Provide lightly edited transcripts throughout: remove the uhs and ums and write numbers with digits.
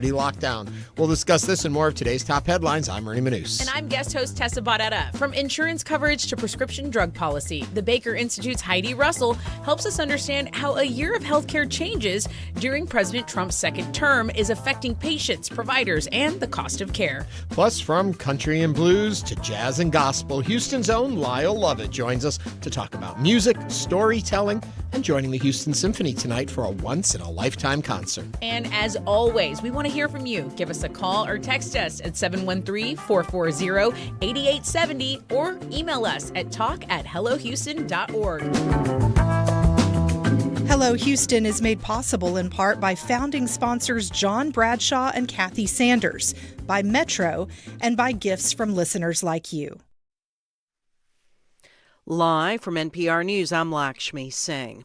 lockdown. We'll discuss this and more of today's top headlines. I'm Ernie Manouse. And I'm guest host Tessa Barrera. From insurance coverage to prescription drug policy, the Baker Institute's Heidi Russell helps us understand how a year of healthcare changes during President Trump's second term is affecting patients, providers, and the cost of care. Plus, from country and blues to jazz and gospel, Houston's own Lyle Lovett joins us to talk about music, storytelling, and joining the Houston Symphony tonight for a once-in-a-lifetime concert. And as always, we want to hear from you. Give us a call or text us at 713-440-8870 or email us at talk@hellohouston.org. Hello Houston is made possible in part by founding sponsors John Bradshaw and Kathy Sanders, by Metro, and by gifts from listeners like you. Live from NPR News, I'm Lakshmi Singh.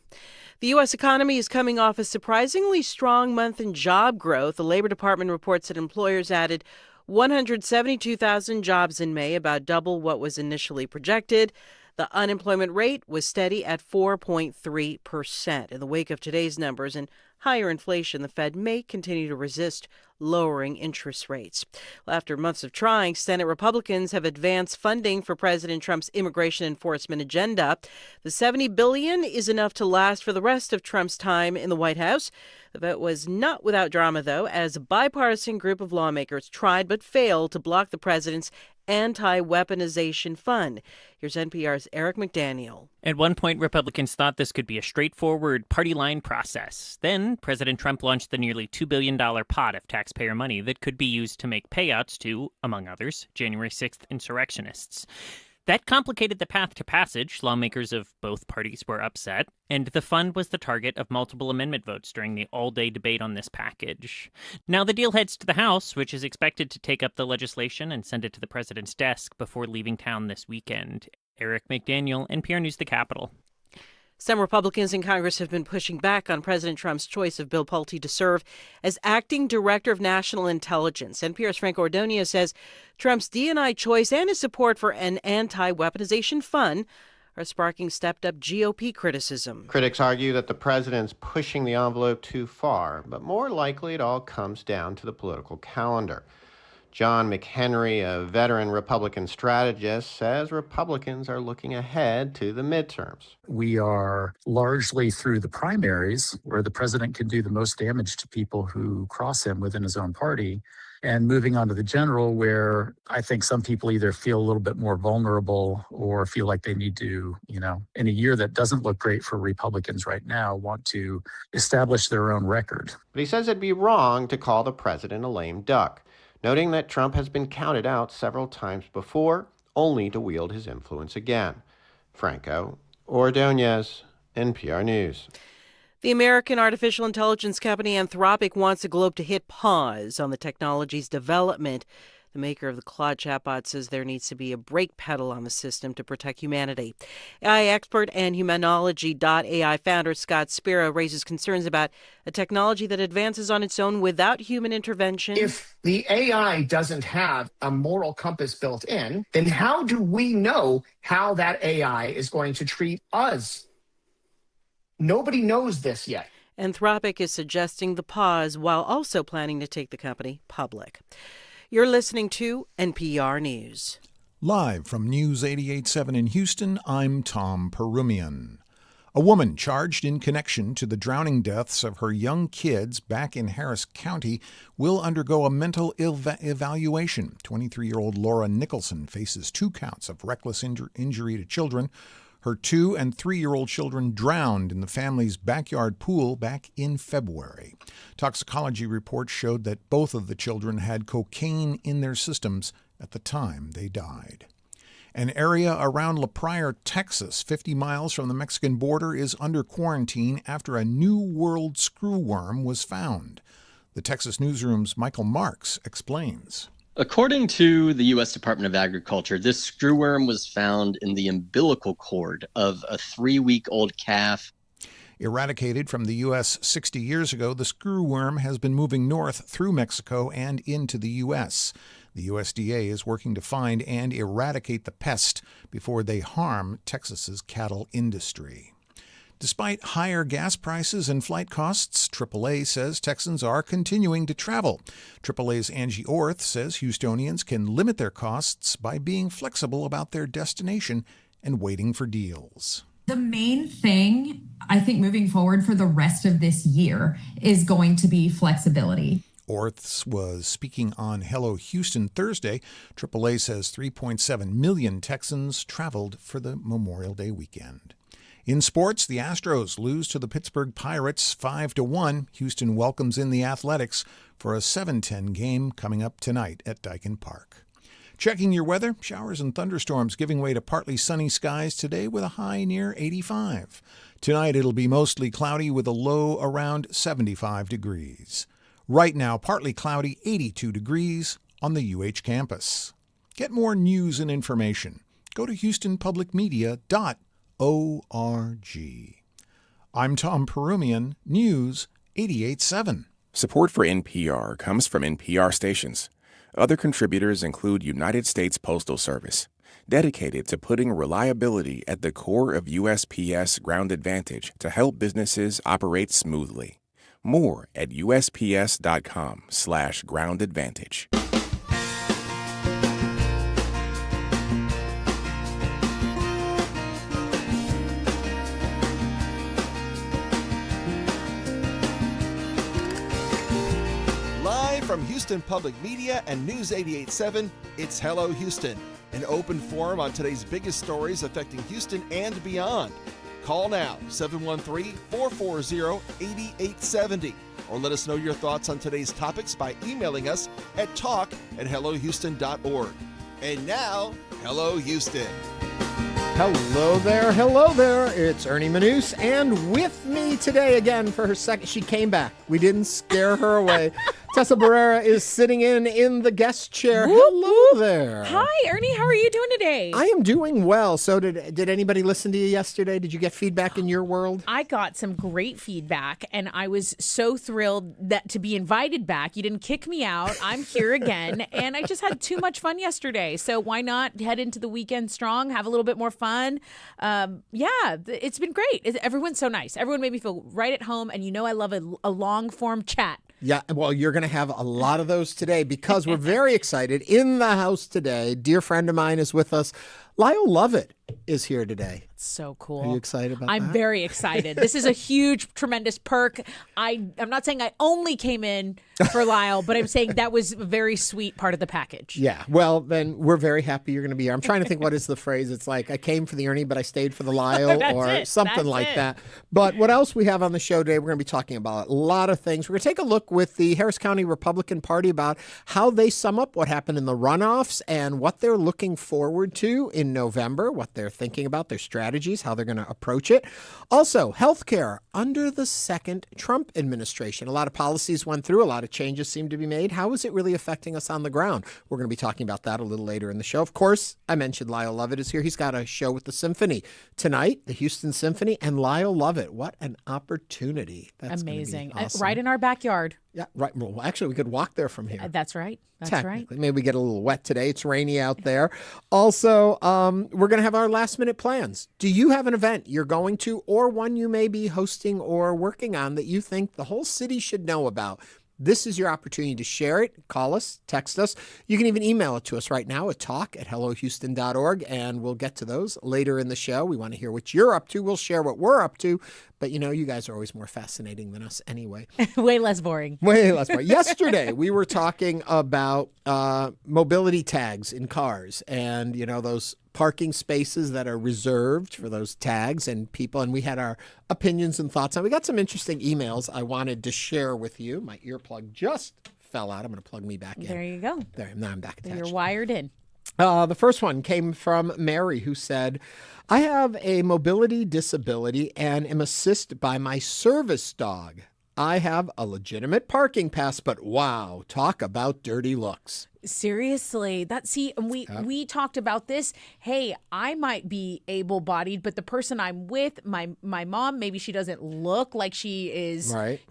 The U.S. economy is coming off a surprisingly strong month in job growth. The Labor Department reports that employers added 172,000 jobs in May, about double what was initially projected. The unemployment rate was steady at 4.3%. In the wake of today's numbers and higher inflation, the Fed may continue to resist lowering interest rates. Well, after months of trying, Senate Republicans have advanced funding for President Trump's immigration enforcement agenda. The $70 billion is enough to last for the rest of Trump's time in the White House. The vote was not without drama, though, as a bipartisan group of lawmakers tried but failed to block the president's anti-weaponization fund. Here's NPR's Eric McDaniel. At one point, Republicans thought this could be a straightforward party line process. Then President Trump launched the nearly $2 billion pot of taxpayer money that could be used to make payouts to, among others, January 6th insurrectionists. That complicated the path to passage. Lawmakers of both parties were upset, and the fund was the target of multiple amendment votes during the all-day debate on this package. Now the deal heads to the House, which is expected to take up the legislation and send it to the president's desk before leaving town this weekend. Eric McDaniel, NPR News, the Capitol. Some Republicans in Congress have been pushing back on President Trump's choice of Bill Pulte to serve as acting director of national intelligence. NPR's Frank Ordonez says Trump's D&I choice and his support for an anti-weaponization fund are sparking stepped-up GOP criticism. Critics argue that the president's pushing the envelope too far, but more likely it all comes down to the political calendar. John McHenry, a veteran Republican strategist, says Republicans are looking ahead to the midterms. We are largely through the primaries, where the president can do the most damage to people who cross him within his own party, and moving on to the general, where I think some people either feel a little bit more vulnerable or feel like they need to, in a year that doesn't look great for Republicans right now, want to establish their own record. But he says it'd be wrong to call the president a lame duck, noting that Trump has been counted out several times before, only to wield his influence again. Franco Ordonez, NPR News. The American artificial intelligence company Anthropic wants the globe to hit pause on the technology's development. The maker of the Claude chatbot says there needs to be a brake pedal on the system to protect humanity. AI expert and Humanology.ai founder Scott Pelley raises concerns about a technology that advances on its own without human intervention. If the AI doesn't have a moral compass built in, then how do we know how that AI is going to treat us? Nobody knows this yet. Anthropic is suggesting the pause while also planning to take the company public. You're listening to NPR News. Live from News 88.7 in Houston, I'm Tom Perumian. A woman charged in connection to the drowning deaths of her young kids back in Harris County will undergo a mental evaluation. 23-year-old Laura Nicholson faces 2 counts of reckless injury to children. Her 2- and 3-year-old children drowned in the family's backyard pool back in February. Toxicology reports showed that both of the children had cocaine in their systems at the time they died. An area around La Pryor, Texas, 50 miles from the Mexican border, is under quarantine after a New World screwworm was found. The Texas Newsroom's Michael Marks explains. According to the U.S. Department of Agriculture, this screwworm was found in the umbilical cord of a 3-week-old calf. Eradicated from the U.S. 60 years ago, the screwworm has been moving north through Mexico and into the U.S. The USDA is working to find and eradicate the pest before they harm Texas's cattle industry. Despite higher gas prices and flight costs, AAA says Texans are continuing to travel. AAA's Angie Orth says Houstonians can limit their costs by being flexible about their destination and waiting for deals. The main thing, I think, moving forward for the rest of this year is going to be flexibility. Orths was speaking on Hello Houston Thursday. AAA says 3.7 million Texans traveled for the Memorial Day weekend. In sports, the Astros lose to the Pittsburgh Pirates 5-1. Houston welcomes in the Athletics for a 7:10 game coming up tonight at Dyken Park. Checking your weather, showers and thunderstorms giving way to partly sunny skies today with a high near 85. Tonight it'll be mostly cloudy with a low around 75 degrees. Right now, partly cloudy, 82 degrees on the UH campus. Get more news and information. Go to houstonpublicmedia.org. I'm Tom Perumian, News 88.7. Support for NPR comes from NPR stations. Other contributors include United States Postal Service, dedicated to putting reliability at the core of USPS Ground Advantage to help businesses operate smoothly. More at usps.com/groundadvantage. Live from Houston Public Media and News 88.7, it's Hello Houston, an open forum on today's biggest stories affecting Houston and beyond. Call now, 713-440-8870, or let us know your thoughts on today's topics by emailing us at talk@hellohouston.org. And now, Hello Houston. Hello there. It's Ernie Manouse, and with me today again for her second. She came back. We didn't scare her away. Tessa Barrera is sitting in the guest chair. Whoop, Hello whoop. there. Hi, Ernie. How are you doing today? I am doing well. So did anybody listen to you yesterday? Did you get feedback in your world? I got some great feedback, and I was so thrilled that to be invited back. You didn't kick me out. I'm here again, and I just had too much fun yesterday. So why not head into the weekend strong, have a little bit more fun? It's been great. Everyone's so nice. Everyone made me feel right at home, and I love a long-form chat. Yeah, well, you're going to have a lot of those today because we're very excited. In the house today, dear friend of mine is with us. Lyle Lovett is here today. So cool. Are you excited about that? I'm very excited. This is a huge, tremendous perk. I'm not saying I only came in for Lyle, but I'm saying that was a very sweet part of the package. Yeah, well, then we're very happy you're going to be here. I'm trying to think what is the phrase. It's like, I came for the Ernie, but I stayed for the Lyle or something like that. But what else we have on the show today, we're going to be talking about a lot of things. We're going to take a look with the Harris County Republican Party about how they sum up what happened in the runoffs and what they're looking forward to in November, what they're thinking about, their strategies, how they're going to approach it. Also, healthcare under the second Trump administration. A lot of policies went through, a lot of changes seem to be made. How is it really affecting us on the ground? We're going to be talking about that a little later in the show. Of course, I mentioned Lyle Lovett is here. He's got a show with the Symphony tonight, the Houston Symphony, and Lyle Lovett. What an opportunity. That's amazing. Awesome. Right in our backyard. Yeah, right. Well, actually, we could walk there from here. That's right. Technically. Maybe we get a little wet today. It's rainy out there. Also, we're going to have our last minute plans. Do you have an event you're going to or one you may be hosting or working on that you think the whole city should know about? This is your opportunity to share it. Call us, text us. You can even email it to us right now at talk@hellohouston.org, and we'll get to those later in the show. We want to hear what you're up to. We'll share what we're up to. But, you guys are always more fascinating than us anyway. Way less boring. Way less boring. Yesterday, we were talking about mobility tags in cars and, those parking spaces that are reserved for those tags and people. And we had our opinions and thoughts. And we got some interesting emails I wanted to share with you. My earplug just fell out. I'm going to plug me back in. There you go. There, now I'm back attached. You're wired in. The first one came from Mary, who said, I have a mobility disability and am assisted by my service dog. I have a legitimate parking pass, but wow, talk about dirty looks. Seriously, we talked about this. Hey, I might be able-bodied, but the person I'm with, my mom, maybe she doesn't look like she is, right.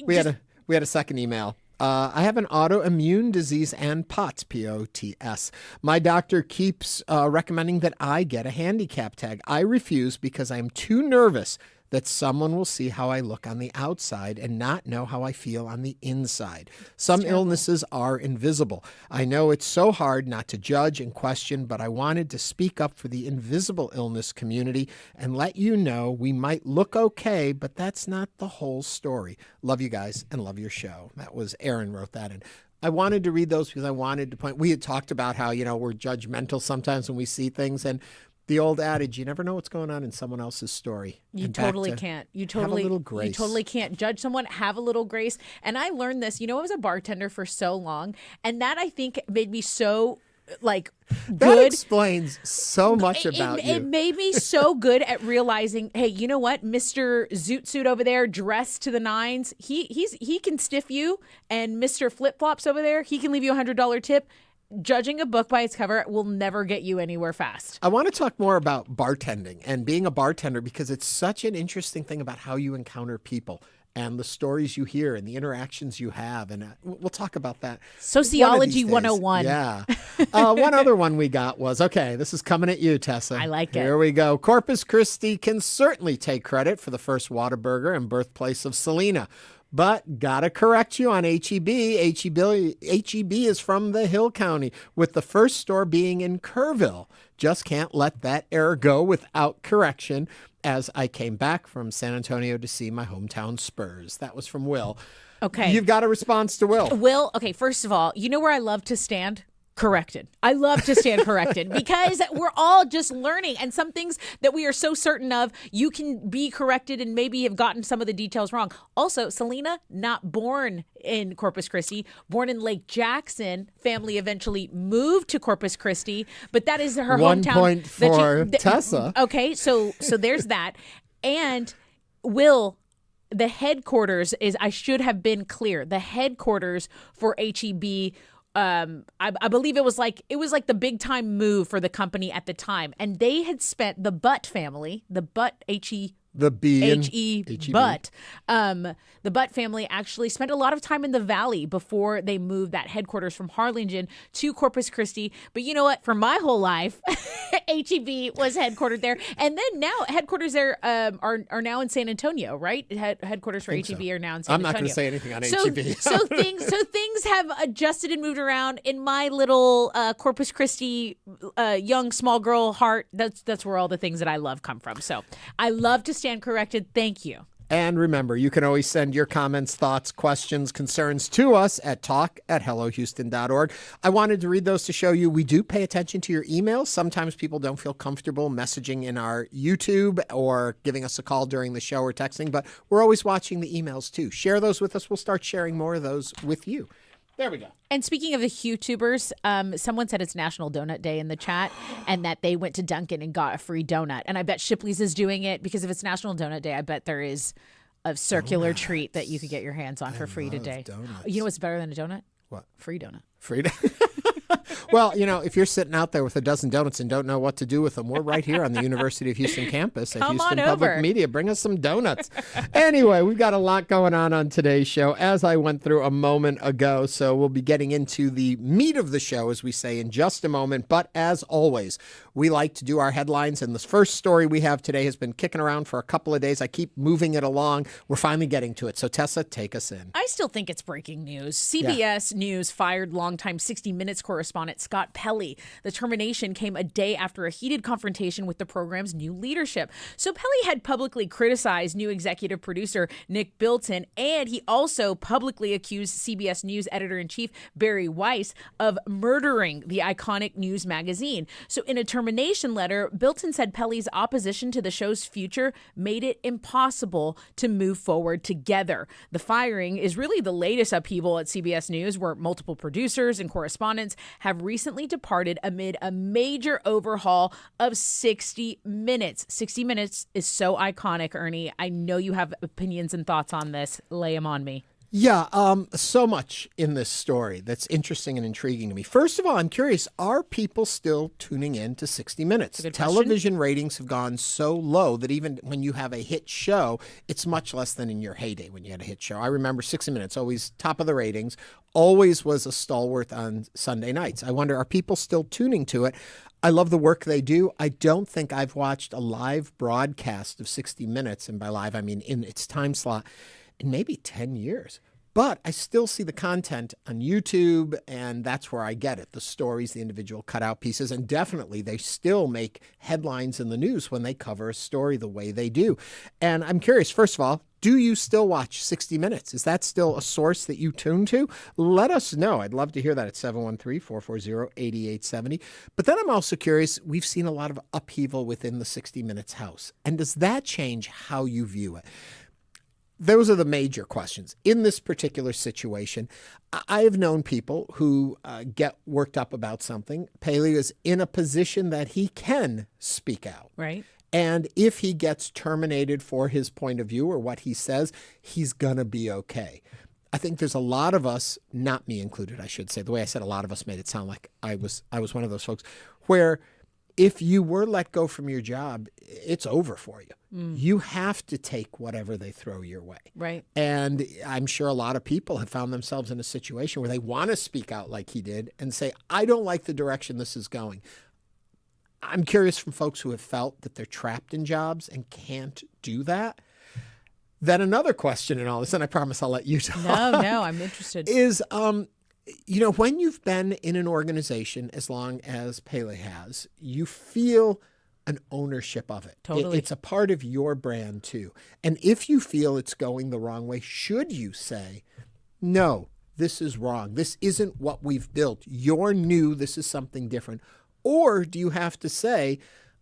We had a second email I have an autoimmune disease and POTS, P-O-T-S. My doctor keeps recommending that I get a handicap tag. I refuse because I'm too nervous that someone will see how I look on the outside and not know how I feel on the inside. Some illnesses are invisible. I know it's so hard not to judge and question, but I wanted to speak up for the invisible illness community and let you know we might look okay, but that's not the whole story. Love you guys and love your show. That was Aaron wrote that in. I wanted to read those because I wanted to point. We had talked about how, we're judgmental sometimes when we see things, and the old adage, you never know what's going on in someone else's story. You totally can't. You totally, have a little grace. You totally can't judge someone. Have a little grace. And I learned this. I was a bartender for so long, and that I think made me so good. That explains so much about you. It made me so good at realizing, hey, you know what, Mr. Zoot Suit over there, dressed to the nines, he can stiff you, and Mr. Flip Flops over there, he can leave you $100 tip. Judging a book by its cover will never get you anywhere fast. I want to talk more about bartending and being a bartender because it's such an interesting thing about how you encounter people and the stories you hear and the interactions you have. And we'll talk about that. Sociology 101. Yeah. One other one we got was, okay, this is coming at you, Tessa. I like it. Here we go. Corpus Christi can certainly take credit for the first Whataburger and birthplace of Selena. But gotta correct you on HEB. HEB is from the Hill County, with the first store being in Kerrville. Just can't let that error go without correction, as I came back from San Antonio to see my hometown Spurs. That was from Will. Okay. You've got a response to Will. Will, okay, first of all, you know where I love to stand? Corrected. I love to stand corrected because we're all just learning, and some things that we are so certain of, you can be corrected and maybe have gotten some of the details wrong. Also, Selena, not born in Corpus Christi, born in Lake Jackson. Family eventually moved to Corpus Christi, but that is her 1 hometown. point for Tessa. Okay, so there's that. And Will, the headquarters is, I should have been clear, the headquarters for HEB, I believe it was like the big time move for the company at the time, and they had spent the Butt family, the Butt The B in HE Butt. The Butt family actually spent a lot of time in the Valley before they moved that headquarters from Harlingen to Corpus Christi. But you know what? For my whole life, HEB was headquartered there, and then now headquarters there are now in San Antonio, right? Headquarters for HEB are now in San Antonio. I'm not going to say anything on HEB. So things have adjusted and moved around in my little Corpus Christi young small girl heart. That's where all the things that I love come from. So I love to stand corrected. Thank you. And remember, you can always send your comments, thoughts, questions, concerns to us at talk@hellohouston.org. I wanted to read those to show you we do pay attention to your emails. Sometimes people don't feel comfortable messaging in our YouTube or giving us a call during the show or texting, but we're always watching the emails too. Share those with us. We'll start sharing more of those with you. There we go. And speaking of the YouTubers, someone said it's National Donut Day in the chat and that they went to Dunkin' and got a free donut. And I bet Shipley's is doing it because if it's National Donut Day, I bet there is a circular treat that you could get your hands on for free today. Donuts. You know what's better than a donut? What? Free donut. Free donut. Well, if you're sitting out there with a dozen donuts and don't know what to do with them, we're right here on the University of Houston campus at Houston Public Media. Bring us some donuts. Anyway, we've got a lot going on today's show, as I went through a moment ago. So we'll be getting into the meat of the show, as we say, in just a moment. But as always, we like to do our headlines. And this first story we have today has been kicking around for a couple of days. I keep moving it along. We're finally getting to it. So Tessa, take us in. I still think it's breaking news. CBS News fired longtime 60 Minutes correspondent Scott Pelley. The termination came a day after a heated confrontation with the program's new leadership. So Pelley had publicly criticized new executive producer Nick Bilton, and he also publicly accused CBS News editor-in-chief Barry Weiss of murdering the iconic news magazine. So in a termination letter, Bilton said Pelley's opposition to the show's future made it impossible to move forward together. The firing is really the latest upheaval at CBS News, where multiple producers and correspondents have recently departed amid a major overhaul of 60 Minutes. 60 Minutes is so iconic, Ernie. I know you have opinions and thoughts on this. Lay them on me. Yeah, so much in this story that's interesting and intriguing to me. First of all, I'm curious, are people still tuning in to 60 Minutes? Television ratings have gone so low that even when you have a hit show, it's much less than in your heyday when you had a hit show. I remember 60 Minutes, always top of the ratings, always was a stalwart on Sunday nights. I wonder, are people still tuning to it? I love the work they do. I don't think I've watched a live broadcast of 60 Minutes, and by live, I mean in its time slot, in maybe 10 years. But I still see the content on YouTube, and that's where I get it. The stories, the individual cutout pieces, and definitely they still make headlines in the news when they cover a story the way they do. And I'm curious, first of all, do you still watch 60 Minutes? Is that still a source that you tune to? Let us know. I'd love to hear that at 713-440-8870. But then I'm also curious, we've seen a lot of upheaval within the 60 Minutes house. And does that change how you view it? Those are the major questions. In this particular situation, I have known people who get worked up about something. Pelley is in a position that he can speak out. Right. And if he gets terminated for his point of view or what he says, he's going to be okay. I think there's a lot of us, not me included, I should say. The way I said a lot of us made it sound like I was one of those folks, where if you were let go from your job, it's over for you. You have to take whatever they throw your way. Right. And I'm sure a lot of people have found themselves in a situation where they want to speak out like he did and say, I don't like the direction this is going. I'm curious from folks who have felt that they're trapped in jobs and can't do that. Then another question in all this, and I promise I'll let you talk. No, I'm interested. Is, when you've been in an organization as long as Pelley has, you feel an ownership of it. Totally. It's a part of your brand too. And if you feel it's going the wrong way, should you say, no, this is wrong. This isn't what we've built. You're new. This is something different. Or do you have to say,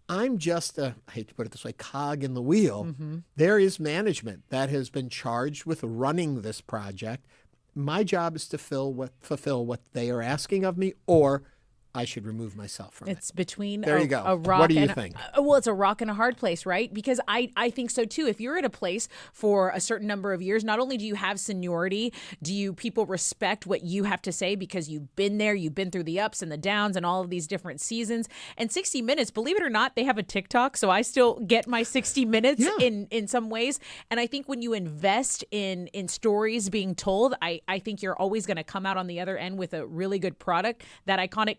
I'm just I hate to put it this way, cog in the wheel. Mm-hmm. There is management that has been charged with running this project. My job is to fulfill what they are asking of me, or I should remove myself from it. It's between there you go. A rock. What do you think? Well, it's a rock and a hard place, right? Because I think so too. If you're at a place for a certain number of years, not only do you have seniority, do people respect what you have to say because you've been there, you've been through the ups and the downs and all of these different seasons. And 60 Minutes, believe it or not, they have a TikTok, so I still get my 60 Minutes in some ways. And I think when you invest in stories being told, I think you're always going to come out on the other end with a really good product. That iconic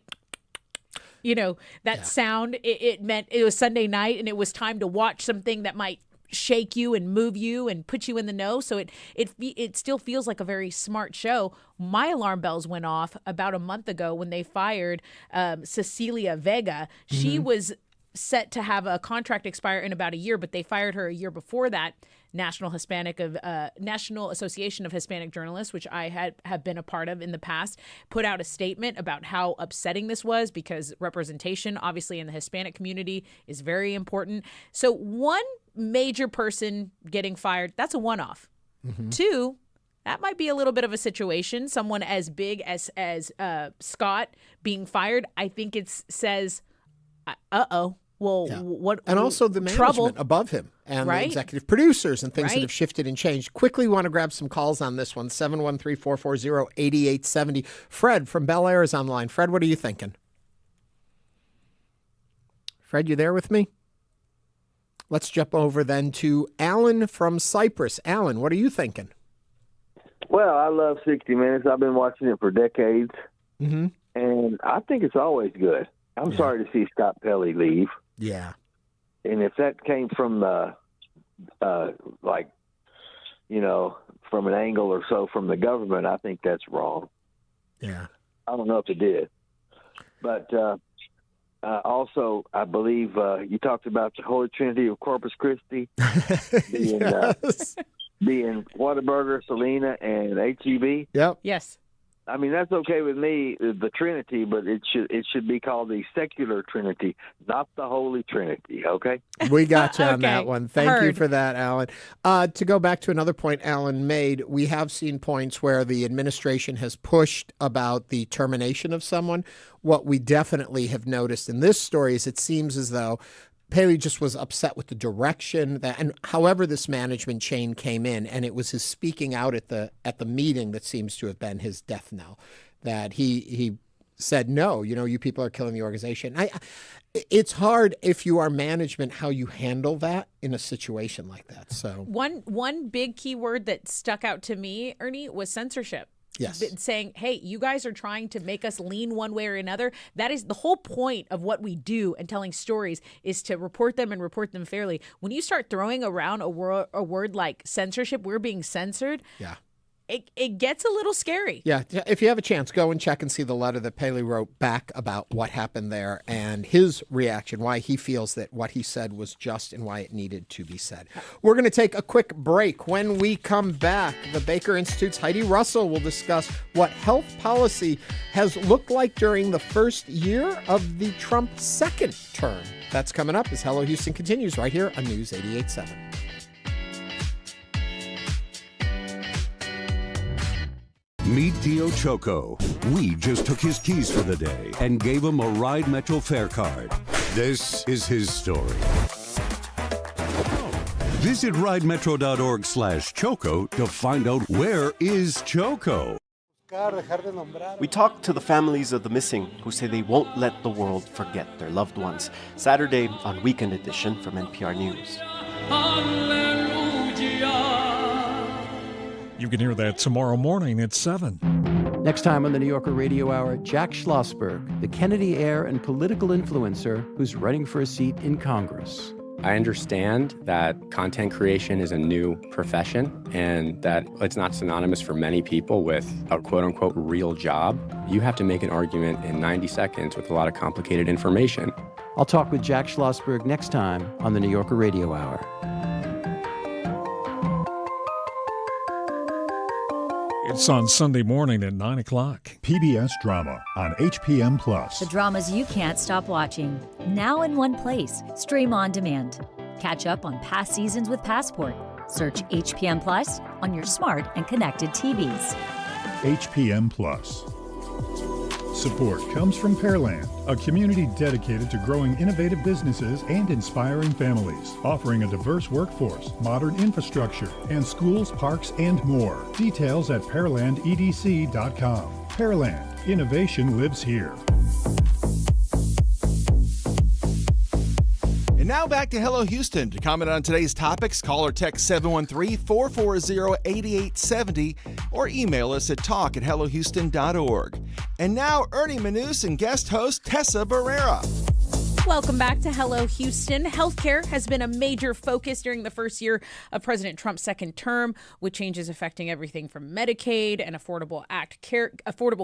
sound, it meant it was Sunday night and it was time to watch something that might shake you and move you and put you in the know. So it still feels like a very smart show. My alarm bells went off about a month ago when they fired Cecilia Vega. Mm-hmm. She was set to have a contract expire in about a year, but they fired her a year before that. National Association of Hispanic Journalists, which I have been a part of in the past, put out a statement about how upsetting this was because representation, obviously, in the Hispanic community is very important. So one major person getting fired, that's a one-off. Mm-hmm. Two, that might be a little bit of a situation. Someone as big as Scott being fired, I think it says, uh-oh. Well, what? And also the management above him and the executive producers and things that have shifted and changed. Quickly want to grab some calls on this one, 713-440-8870. Fred from Bel Air is online. Fred, what are you thinking? Fred, you there with me? Let's jump over then to Alan from Cyprus. Alan, what are you thinking? Well, I love 60 Minutes. I've been watching it for decades, and I think it's always good. I'm sorry to see Scott Pelley leave. Yeah. And if that came from from an angle or so from the government, I think that's wrong. Yeah. I don't know if it did. But also, I believe you talked about the Holy Trinity of Corpus Christi being Whataburger, Selena, and H-E-B. Yep. Yes. I mean, that's okay with me, the Trinity, but it should be called the secular Trinity, not the Holy Trinity, okay? We got you on that one. Thank you for that, Alan. To go back to another point Alan made, we have seen points where the administration has pushed about the termination of someone. What we definitely have noticed in this story is it seems as though Pelley just was upset with the direction and however this management chain came in, and it was his speaking out at the meeting that seems to have been his death knell. That he said, no, you people are killing the organization. It's hard if you are management how you handle that in a situation like that. So one big key word that stuck out to me, Ernie, was censorship. Yes. Saying, hey, you guys are trying to make us lean one way or another. That is the whole point of what we do and telling stories, is to report them and report them fairly. When you start throwing around a word like censorship, we're being censored. Yeah. It gets a little scary. Yeah, if you have a chance, go and check and see the letter that Pelley wrote back about what happened there and his reaction, why he feels that what he said was just and why it needed to be said. We're going to take a quick break. When we come back, the Baker Institute's Heidi Russell will discuss what health policy has looked like during the first year of the Trump second term. That's coming up as Hello Houston continues right here on News 88.7. Meet Tio Choco. We just took his keys for the day and gave him a Ride Metro fare card. This is his story. Visit ridemetro.org/Choco to find out where is Choco. We talked to the families of the missing who say they won't let the world forget their loved ones. Saturday on Weekend Edition from NPR News. You can hear that tomorrow morning at 7. Next time on the New Yorker Radio Hour, Jack Schlossberg, the Kennedy heir and political influencer who's running for a seat in Congress. I understand that content creation is a new profession and that it's not synonymous for many people with a quote-unquote real job. You have to make an argument in 90 seconds with a lot of complicated information. I'll talk with Jack Schlossberg next time on the New Yorker Radio Hour. It's on Sunday morning at 9 o'clock. PBS Drama on HPM Plus. The dramas you can't stop watching. Now in one place. Stream on demand. Catch up on past seasons with Passport. Search HPM Plus on your smart and connected TVs. HPM Plus. Support comes from Pearland, a community dedicated to growing innovative businesses and inspiring families, offering a diverse workforce, modern infrastructure, and schools, parks, and more. Details at pearlandedc.com. Pearland, innovation lives here. And now back to Hello Houston. To comment on today's topics, call or text 713-440-8870 or email us at talk@hellohouston.org. And now Ernie Manouse and guest host Tessa Barrera. Welcome back to Hello Houston. Healthcare has been a major focus during the first year of President Trump's second term, with changes affecting everything from Medicaid and Affordable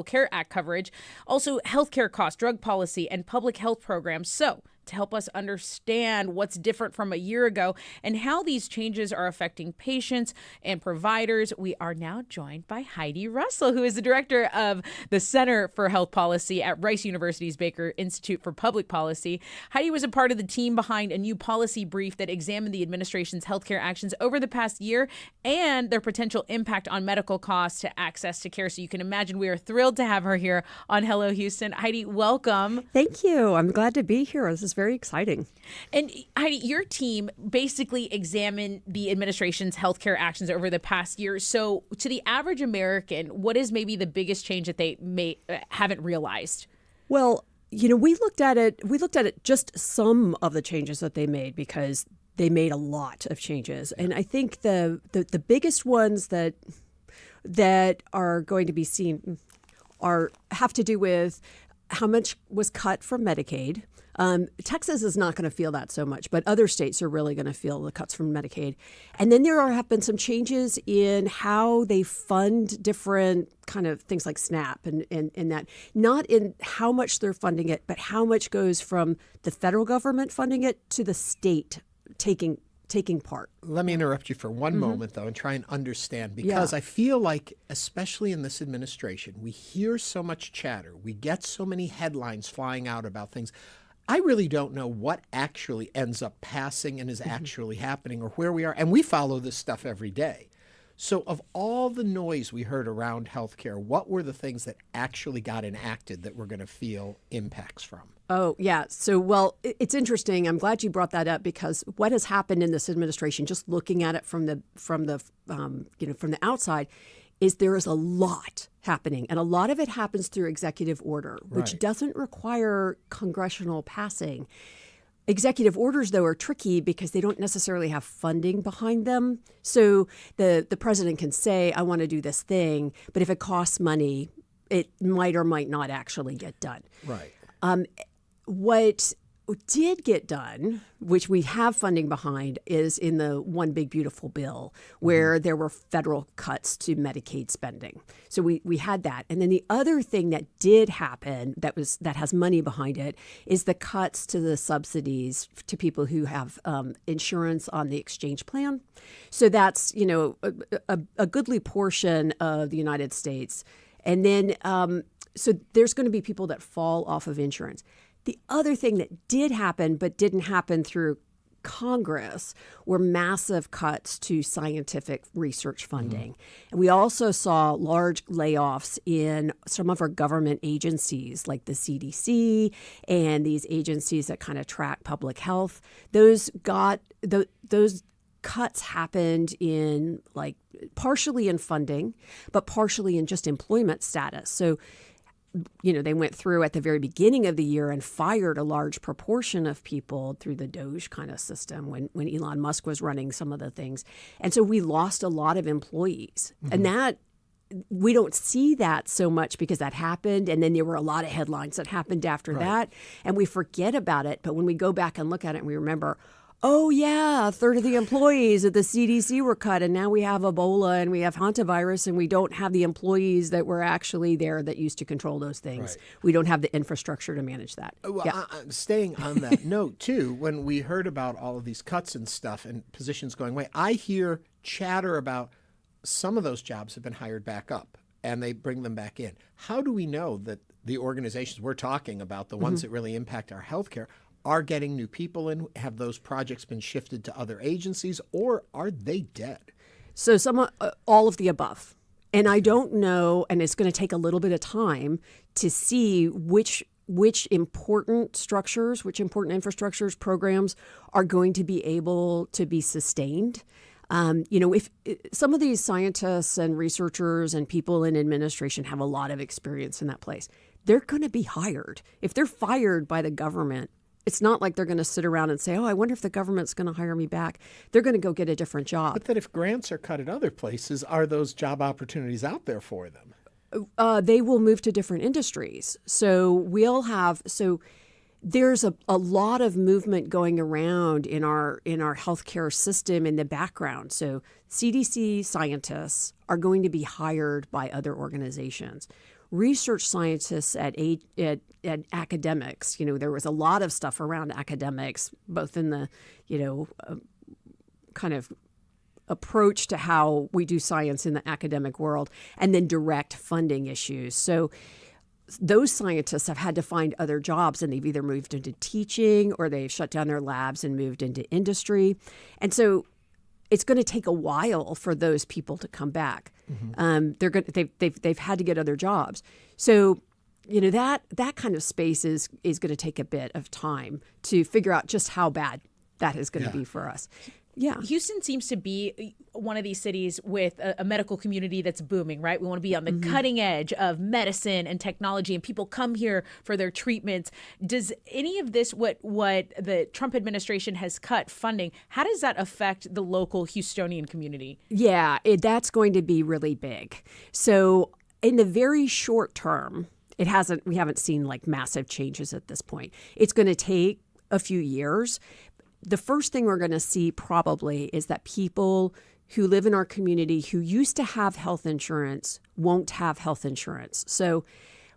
Care Act coverage, also healthcare costs, drug policy, and public health programs. So, to help us understand what's different from a year ago and how these changes are affecting patients and providers, we are now joined by Heidi Russell, who is the director of the Center for Health Policy at Rice University's Baker Institute for Public Policy. Heidi was a part of the team behind a new policy brief that examined the administration's healthcare actions over the past year and their potential impact on medical costs to access to care. So you can imagine we are thrilled to have her here on Hello Houston. Heidi, welcome. Thank you. I'm glad to be here. This is very exciting. And Heidi, your team basically examined the administration's healthcare actions over the past year. So to the average American, what is maybe the biggest change that they haven't realized? Well, we looked at it just some of the changes that they made, because they made a lot of changes. And I think the biggest ones that are going to be seen have to do with how much was cut from Medicaid. Texas is not going to feel that so much, but other states are really going to feel the cuts from Medicaid. And then there have been some changes in how they fund different kind of things like SNAP and that, not in how much they're funding it, but how much goes from the federal government funding it to the state taking part. Let me interrupt you for one moment, though, and try and understand, because I feel like, especially in this administration, we hear so much chatter. We get so many headlines flying out about things. I really don't know what actually ends up passing and is actually happening, or where we are. And we follow this stuff every day. So of all the noise we heard around healthcare, what were the things that actually got enacted that we're going to feel impacts from? Oh, yeah. So, well, it's interesting. I'm glad you brought that up, because what has happened in this administration, just looking at it from the outside, is there is a lot happening, and a lot of it happens through executive order, which doesn't require congressional passing. Executive orders, though, are tricky because they don't necessarily have funding behind them. So the president can say, I want to do this thing, but if it costs money, it might or might not actually get done. Right. What did get done, which we have funding behind, is in the One Big Beautiful Bill, where there were federal cuts to Medicaid spending. So we had that. And then the other thing that did happen that has money behind it is the cuts to the subsidies to people who have insurance on the exchange plan. So that's, a goodly portion of the United States. And then so there's going to be people that fall off of insurance. The other thing that did happen but didn't happen through Congress were massive cuts to scientific research funding. And we also saw large layoffs in some of our government agencies like the CDC and these agencies that kind of track public health. Those cuts happened in partially in funding, but partially in just employment status. So they went through at the very beginning of the year and fired a large proportion of people through the Doge kind of system when Elon Musk was running some of the things. And so we lost a lot of employees. And that we don't see that so much because that happened. And then there were a lot of headlines that happened after that. And we forget about it. But when we go back and look at it and we remember, oh, yeah, a third of the employees at the CDC were cut, and now we have Ebola and we have hantavirus, and we don't have the employees that were actually there that used to control those things. We don't have the infrastructure to manage that. Well, staying on that note, too, when we heard about all of these cuts and stuff and positions going away, I hear chatter about some of those jobs have been hired back up and they bring them back in. How do we know that the organizations we're talking about, the ones that really impact our healthcare, are getting new people in? Have those projects been shifted to other agencies, or are they dead? So all of the above. And I don't know, and it's going to take a little bit of time to see which important structures, which important infrastructures, programs are going to be able to be sustained. If some of these scientists and researchers and people in administration have a lot of experience in that place, they're going to be hired. If they're fired by the government, it's not like they're going to sit around and say, oh, I wonder if the government's going to hire me back. They're going to go get a different job. But then if grants are cut at other places, are those job opportunities out there for them? They will move to different industries. So there's a lot of movement going around in our healthcare system in the background. So CDC scientists are going to be hired by other organizations. Research scientists at academics, there was a lot of stuff around academics, both in the, kind of approach to how we do science in the academic world, and then direct funding issues. So those scientists have had to find other jobs, and they've either moved into teaching or they've shut down their labs and moved into industry. And so it's going to take a while for those people to come back. They've had to get other jobs. So, that kind of space is going to take a bit of time to figure out just how bad that is going to be for us. Yeah. Houston seems to be one of these cities with a medical community that's booming, right? We want to be on the cutting edge of medicine and technology, and people come here for their treatments. Does any of this, what the Trump administration has cut funding, how does that affect the local Houstonian community? Yeah, that's going to be really big. So in the very short term, we haven't seen massive changes at this point. It's going to take a few years. The first thing we're going to see probably is that people who live in our community who used to have health insurance won't have health insurance. So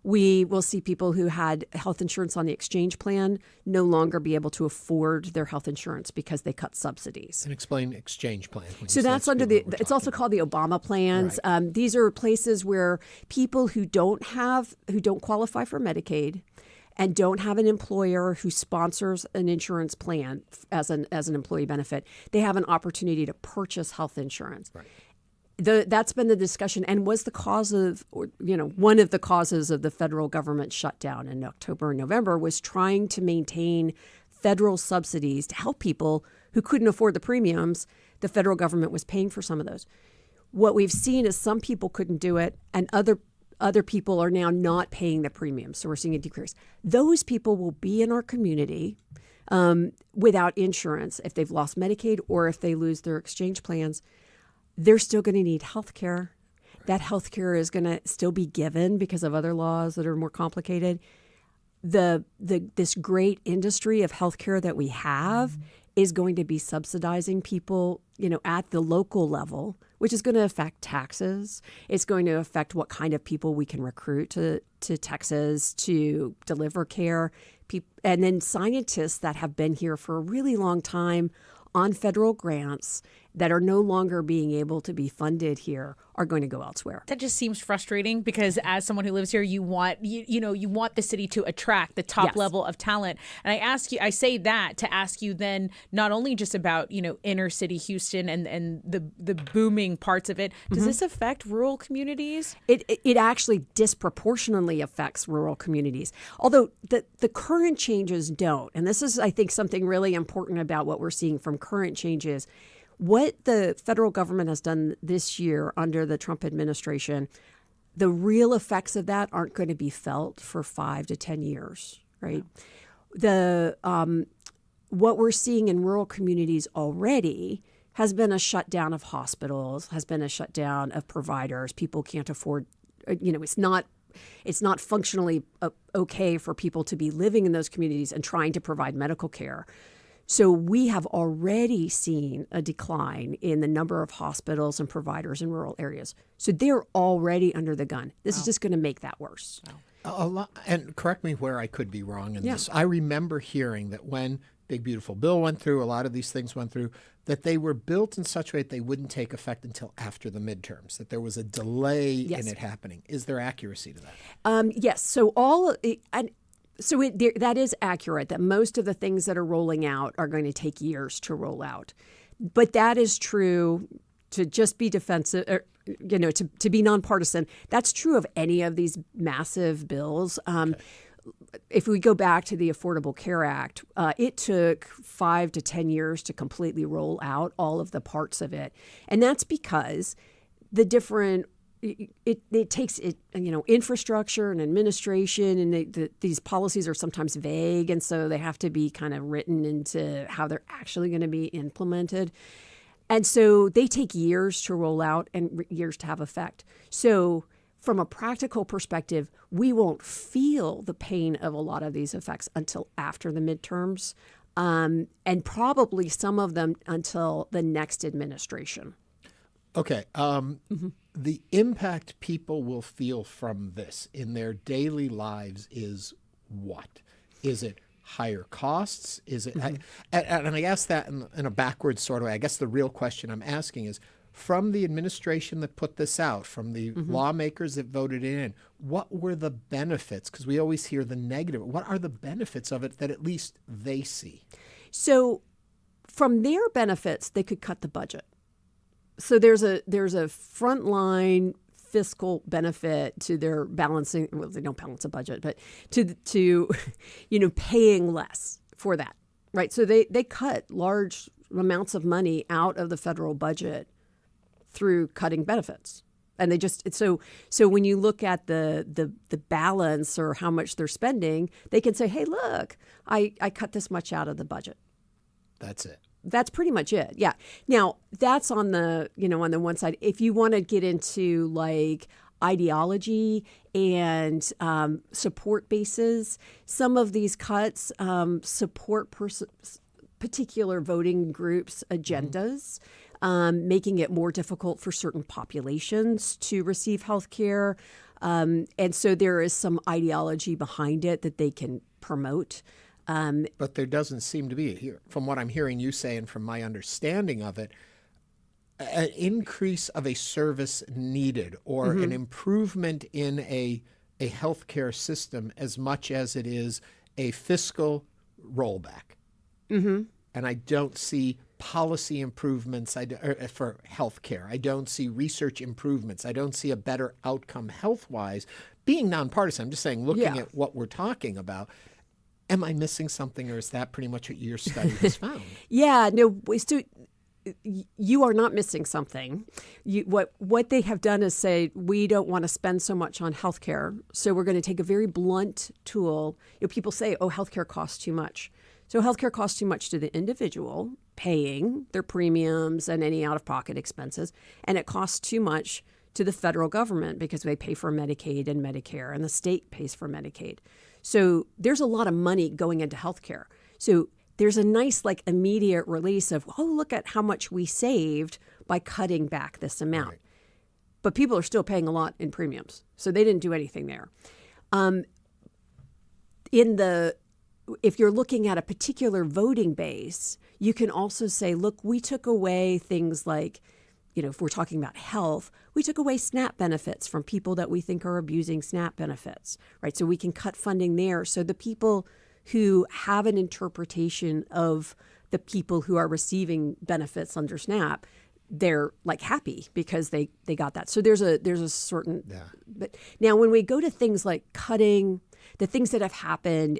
we will see people who had health insurance on the exchange plan no longer be able to afford their health insurance because they cut subsidies. And explain exchange plan. So that's it's also called the Obama plans. Right. These are places where people who don't qualify for Medicaid and don't have an employer who sponsors an insurance plan as an employee benefit, they have an opportunity to purchase health insurance. Right. That's been the discussion, and was the cause of, one of the causes of the federal government shutdown in October and November was trying to maintain federal subsidies to help people who couldn't afford the premiums. The federal government was paying for some of those. What we've seen is some people couldn't do it, and other people are now not paying the premiums. So we're seeing a decrease. Those people will be in our community without insurance if they've lost Medicaid or if they lose their exchange plans. They're still going to need health care. That health care is going to still be given because of other laws that are more complicated. This great industry of healthcare that we have is going to be subsidizing people, at the local level, which is going to affect taxes. It's going to affect what kind of people we can recruit to Texas to deliver care. And then scientists that have been here for a really long time on federal grants that are no longer being able to be funded here are going to go elsewhere. That just seems frustrating because as someone who lives here, you want you want the city to attract the top level of talent. And I say that to ask you then not only just about, inner city Houston and the booming parts of it. Does this affect rural communities? It actually disproportionately affects rural communities. Although the current changes don't. And this is, I think, something really important about what we're seeing from current changes. What the federal government has done this year under the Trump administration, the real effects of that aren't going to be felt for 5 to 10 years, right? What we're seeing in rural communities already has been a shutdown of hospitals, has been a shutdown of providers. People can't afford, it's not functionally okay for people to be living in those communities and trying to provide medical care. So we have already seen a decline in the number of hospitals and providers in rural areas. So they're already under the gun. This is just going to make that worse. A lot, and correct me where I could be wrong in this. I remember hearing that when Big Beautiful Bill went through, a lot of these things went through, that they were built in such a way that they wouldn't take effect until after the midterms, that there was a delay in it happening. Is there accuracy to that? Yes. So that is accurate, that most of the things that are rolling out are going to take years to roll out. But that is true to just be defensive, or, to be nonpartisan. That's true of any of these massive bills. If we go back to the Affordable Care Act, it took 5 to 10 years to completely roll out all of the parts of it. And that's because the different it takes infrastructure and administration, and these policies are sometimes vague, and so they have to be kind of written into how they're actually going to be implemented. And so they take years to roll out and years to have effect. So from a practical perspective, we won't feel the pain of a lot of these effects until after the midterms, and probably some of them until the next administration. Okay. The impact people will feel from this in their daily lives is what? Is it higher costs? Is it? And I ask that in a backwards sort of way. I guess the real question I'm asking is, from the administration that put this out, from the lawmakers that voted it in, what were the benefits? Because we always hear the negative. What are the benefits of it that at least they see? So from their benefits, they could cut the budget. So there's a frontline fiscal benefit to their balancing. Well, they don't balance a budget, but to paying less for that, right? So they cut large amounts of money out of the federal budget through cutting benefits, and they just so when you look at the balance or how much they're spending, they can say, hey, look, I cut this much out of the budget. That's it. That's pretty much it. Yeah. Now, that's on the one side. If you want to get into like ideology and support bases, some of these cuts support particular voting groups' agendas, making it more difficult for certain populations to receive health care. And so there is some ideology behind it that they can promote. But there doesn't seem to be, here, from what I'm hearing you say and from my understanding of it, an increase of a service needed or an improvement in a healthcare system as much as it is a fiscal rollback. And I don't see policy improvements for healthcare. I don't see research improvements. I don't see a better outcome health-wise. Being nonpartisan, I'm just saying, looking at what we're talking about, am I missing something, or is that pretty much what your study has found? Yeah, no, so you are not missing something. What they have done is say, we don't want to spend so much on healthcare, so we're going to take a very blunt tool. People say, oh, healthcare costs too much. So healthcare costs too much to the individual paying their premiums and any out-of-pocket expenses, and it costs too much to the federal government because they pay for Medicaid and Medicare, and the state pays for Medicaid. So there's a lot of money going into healthcare. So there's a nice immediate release of, oh, look at how much we saved by cutting back this amount. Right. But people are still paying a lot in premiums. So they didn't do anything there. If you're looking at a particular voting base, you can also say, look, we took away things like, if we're talking about health, we took away SNAP benefits from people that we think are abusing SNAP benefits, right? So we can cut funding there. So the people who have an interpretation of the people who are receiving benefits under SNAP, they're happy because they got that. So there's a certain. Yeah. But now when we go to things like cutting, the things that have happened,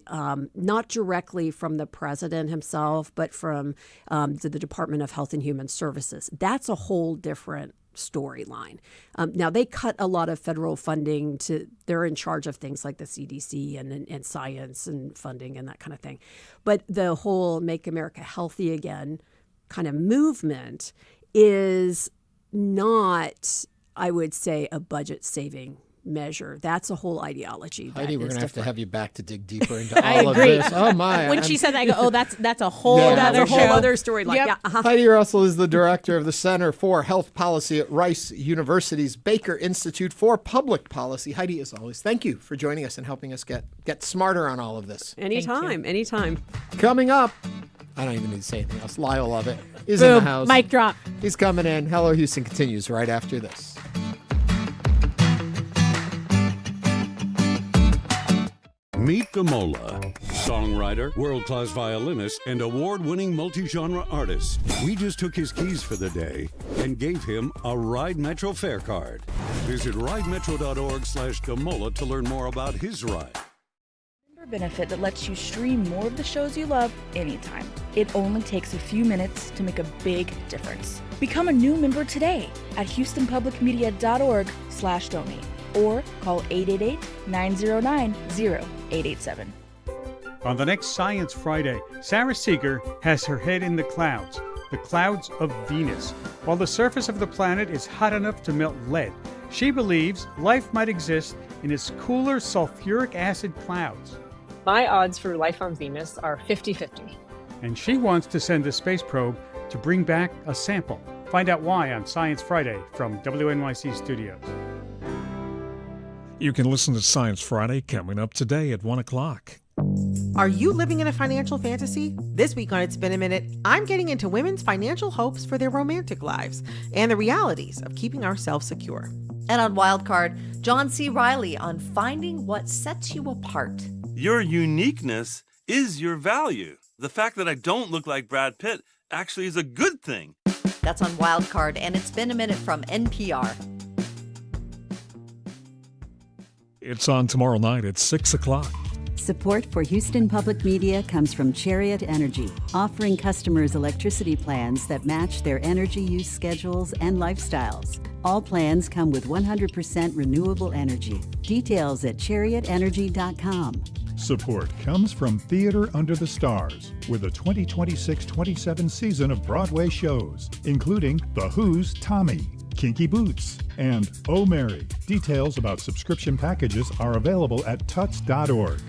not directly from the president himself, but from the Department of Health and Human Services, that's a whole different storyline. Now, they cut a lot of federal funding they're in charge of things like the CDC and science and funding and that kind of thing. But the whole Make America Healthy Again kind of movement is not, I would say, a budget-saving measure. That's a whole ideology. Heidi, we're going to have you back to dig deeper into all of this. Oh my! When she said that, I go, oh, that's a whole other story. Heidi Russell is the director of the Center for Health Policy at Rice University's Baker Institute for Public Policy. Heidi, as always, thank you for joining us and helping us get smarter on all of this. Anytime. Coming up, I don't even need to say anything else. Lyle Lovett is in the house. Mic drop. He's coming in. Hello Houston continues right after this. Meet Damola, songwriter, world-class violinist, and award-winning multi-genre artist. We just took his keys for the day and gave him a Ride Metro fare card. Visit ridemetro.org/Damola to learn more about his ride. Benefit that lets you stream more of the shows you love anytime. It only takes a few minutes to make a big difference. Become a new member today at houstonpublicmedia.org/donate or call 888-909-0887. On the next Science Friday, Sarah Seeger has her head in the clouds of Venus. While the surface of the planet is hot enough to melt lead, she believes life might exist in its cooler sulfuric acid clouds. My odds for life on Venus are 50-50. And she wants to send a space probe to bring back a sample. Find out why on Science Friday from WNYC Studios. You can listen to Science Friday coming up today at 1 o'clock. Are you living in a financial fantasy? This week on It's Been a Minute, I'm getting into women's financial hopes for their romantic lives and the realities of keeping ourselves secure. And on Wildcard, John C. Reilly on finding what sets you apart. Your uniqueness is your value. The fact that I don't look like Brad Pitt actually is a good thing. That's on Wildcard, and It's Been a Minute from NPR. It's on tomorrow night at 6 o'clock. Support for Houston Public Media comes from Chariot Energy, offering customers electricity plans that match their energy use schedules and lifestyles. All plans come with 100% renewable energy. Details at chariotenergy.com. Support comes from Theater Under the Stars, with a 2026-27 season of Broadway shows, including The Who's Tommy, Kinky Boots, and Oh Mary. Details about subscription packages are available at tuts.org.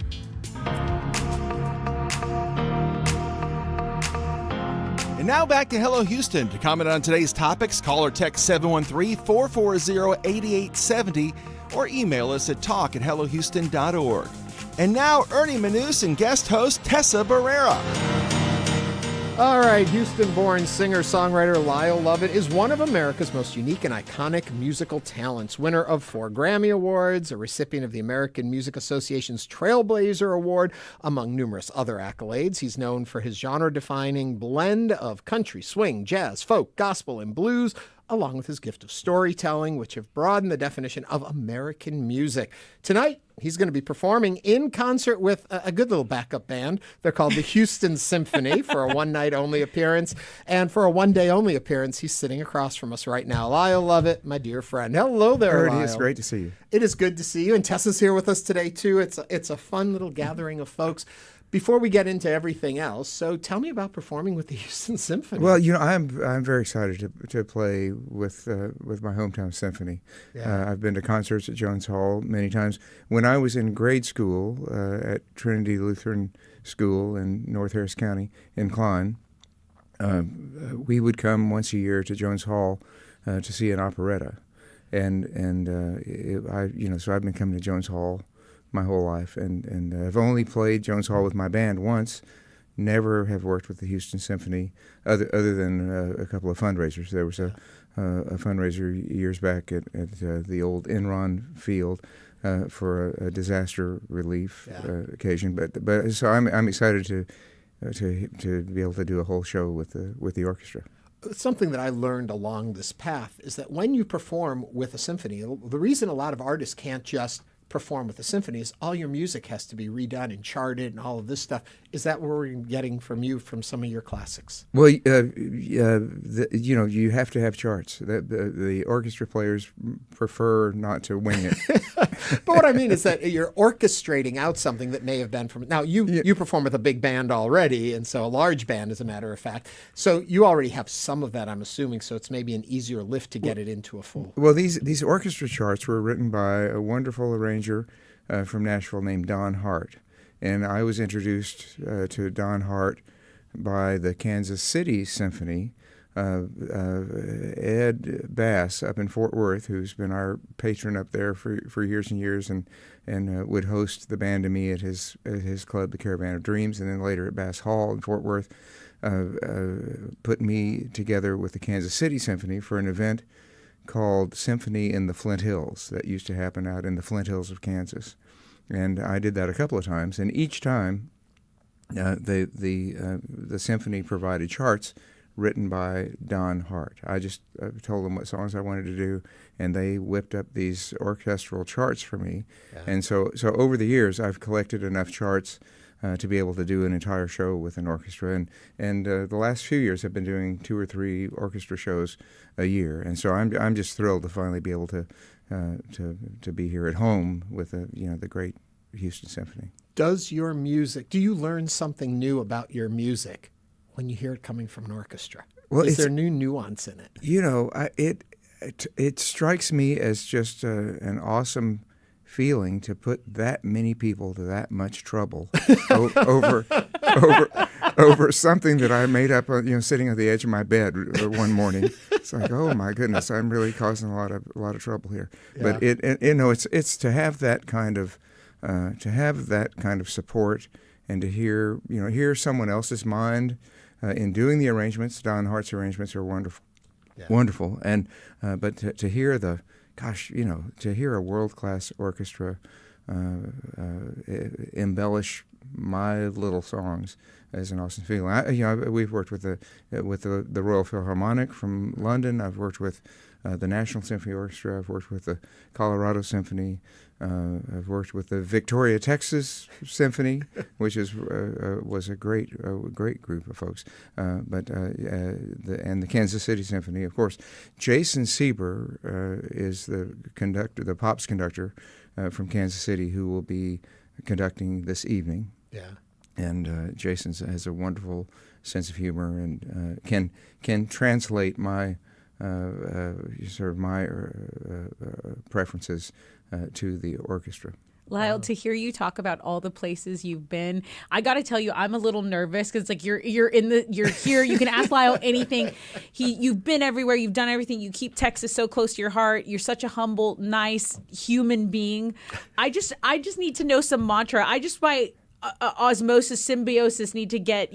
And now back to Hello Houston. To comment on today's topics, call or text 713-440-8870 or email us at talk@hellohouston.org. And now Ernie Manouse and guest host Tessa Barrera. All right, Houston-born singer-songwriter Lyle Lovett is one of America's most unique and iconic musical talents. Winner of 4 Grammy Awards, a recipient of the American Music Association's Trailblazer Award, among numerous other accolades. He's known for his genre-defining blend of country, swing, jazz, folk, gospel, and blues, along with his gift of storytelling, which have broadened the definition of American music. Tonight, he's going to be performing in concert with a good little backup band. They're called the Houston Symphony for a one-night-only appearance. And for a one-day-only appearance, he's sitting across from us right now. Lyle Lovett, my dear friend. Hello there, Ernie, Lyle. it's great to see you. It is good to see you. And Tessa's here with us today, too. It's a fun little gathering of folks. Before we get into everything else, so tell me about performing with the Houston Symphony. Well, I'm very excited to play with my hometown symphony. Yeah. I've been to concerts at Jones Hall many times. When I was in grade school at Trinity Lutheran School in North Harris County in Klein, we would come once a year to Jones Hall to see an operetta, so I've been coming to Jones Hall my whole life, and I've only played Jones Hall with my band once. Never have worked with the Houston Symphony other than a couple of fundraisers. There was a fundraiser years back at the old Enron Field for a disaster relief occasion. But so I'm excited to be able to do a whole show with the orchestra. Something that I learned along this path is that when you perform with a symphony, the reason a lot of artists can't just perform with a symphony is all your music has to be redone and charted and all of this stuff. Is that what we're getting from you from some of your classics? Well, you have to have charts. The orchestra players prefer not to wing it. But what I mean is that you're orchestrating out something that may have been from... Now, you perform with a big band already, and so a large band, as a matter of fact. So you already have some of that, I'm assuming, so it's maybe an easier lift to get it into a full... Well, these orchestra charts were written by a wonderful arranger from Nashville named Don Hart. And I was introduced to Don Hart by the Kansas City Symphony. Ed Bass up in Fort Worth, who's been our patron up there for years and years, and would host the band and me at his club, the Caravan of Dreams, and then later at Bass Hall in Fort Worth, put me together with the Kansas City Symphony for an event called Symphony in the Flint Hills that used to happen out in the Flint Hills of Kansas. And I did that a couple of times, and each time the symphony provided charts written by Don Hart. I just told them what songs I wanted to do, and they whipped up these orchestral charts for me. Yeah. And so over the years, I've collected enough charts to be able to do an entire show with an orchestra. And the last few years, I've been doing 2 or 3 orchestra shows a year. And so I'm just thrilled to finally be able to be here at home with the great Houston Symphony. Do you learn something new about your music when you hear it coming from an orchestra? Well, is there new nuance in it? It strikes me as just an awesome feeling to put that many people to that much trouble over something that I made up, sitting at the edge of my bed one morning. It's like, oh my goodness, I'm really causing a lot of trouble here. Yeah. But it's to have that kind of support, and to hear someone else's mind in doing the arrangements. Don Hart's arrangements are wonderful, and but to hear to hear a world-class orchestra embellish my little songs is an awesome feeling. We've worked with the Royal Philharmonic from London. I've worked with the National Symphony Orchestra. I've worked with the Colorado Symphony. I've worked with the Victoria, Texas Symphony, which was a great group of folks. And the Kansas City Symphony, of course. Jason Sieber is the Pops conductor from Kansas City, who will be conducting this evening. Yeah. And Jason has a wonderful sense of humor and can translate my preferences to the orchestra. Lyle, to hear you talk about all the places you've been, I got to tell you, I'm a little nervous because you're here. You can ask Lyle anything. You've been everywhere. You've done everything. You keep Texas so close to your heart. You're such a humble, nice human being. I just need to know some mantra. I just by osmosis, symbiosis, need to get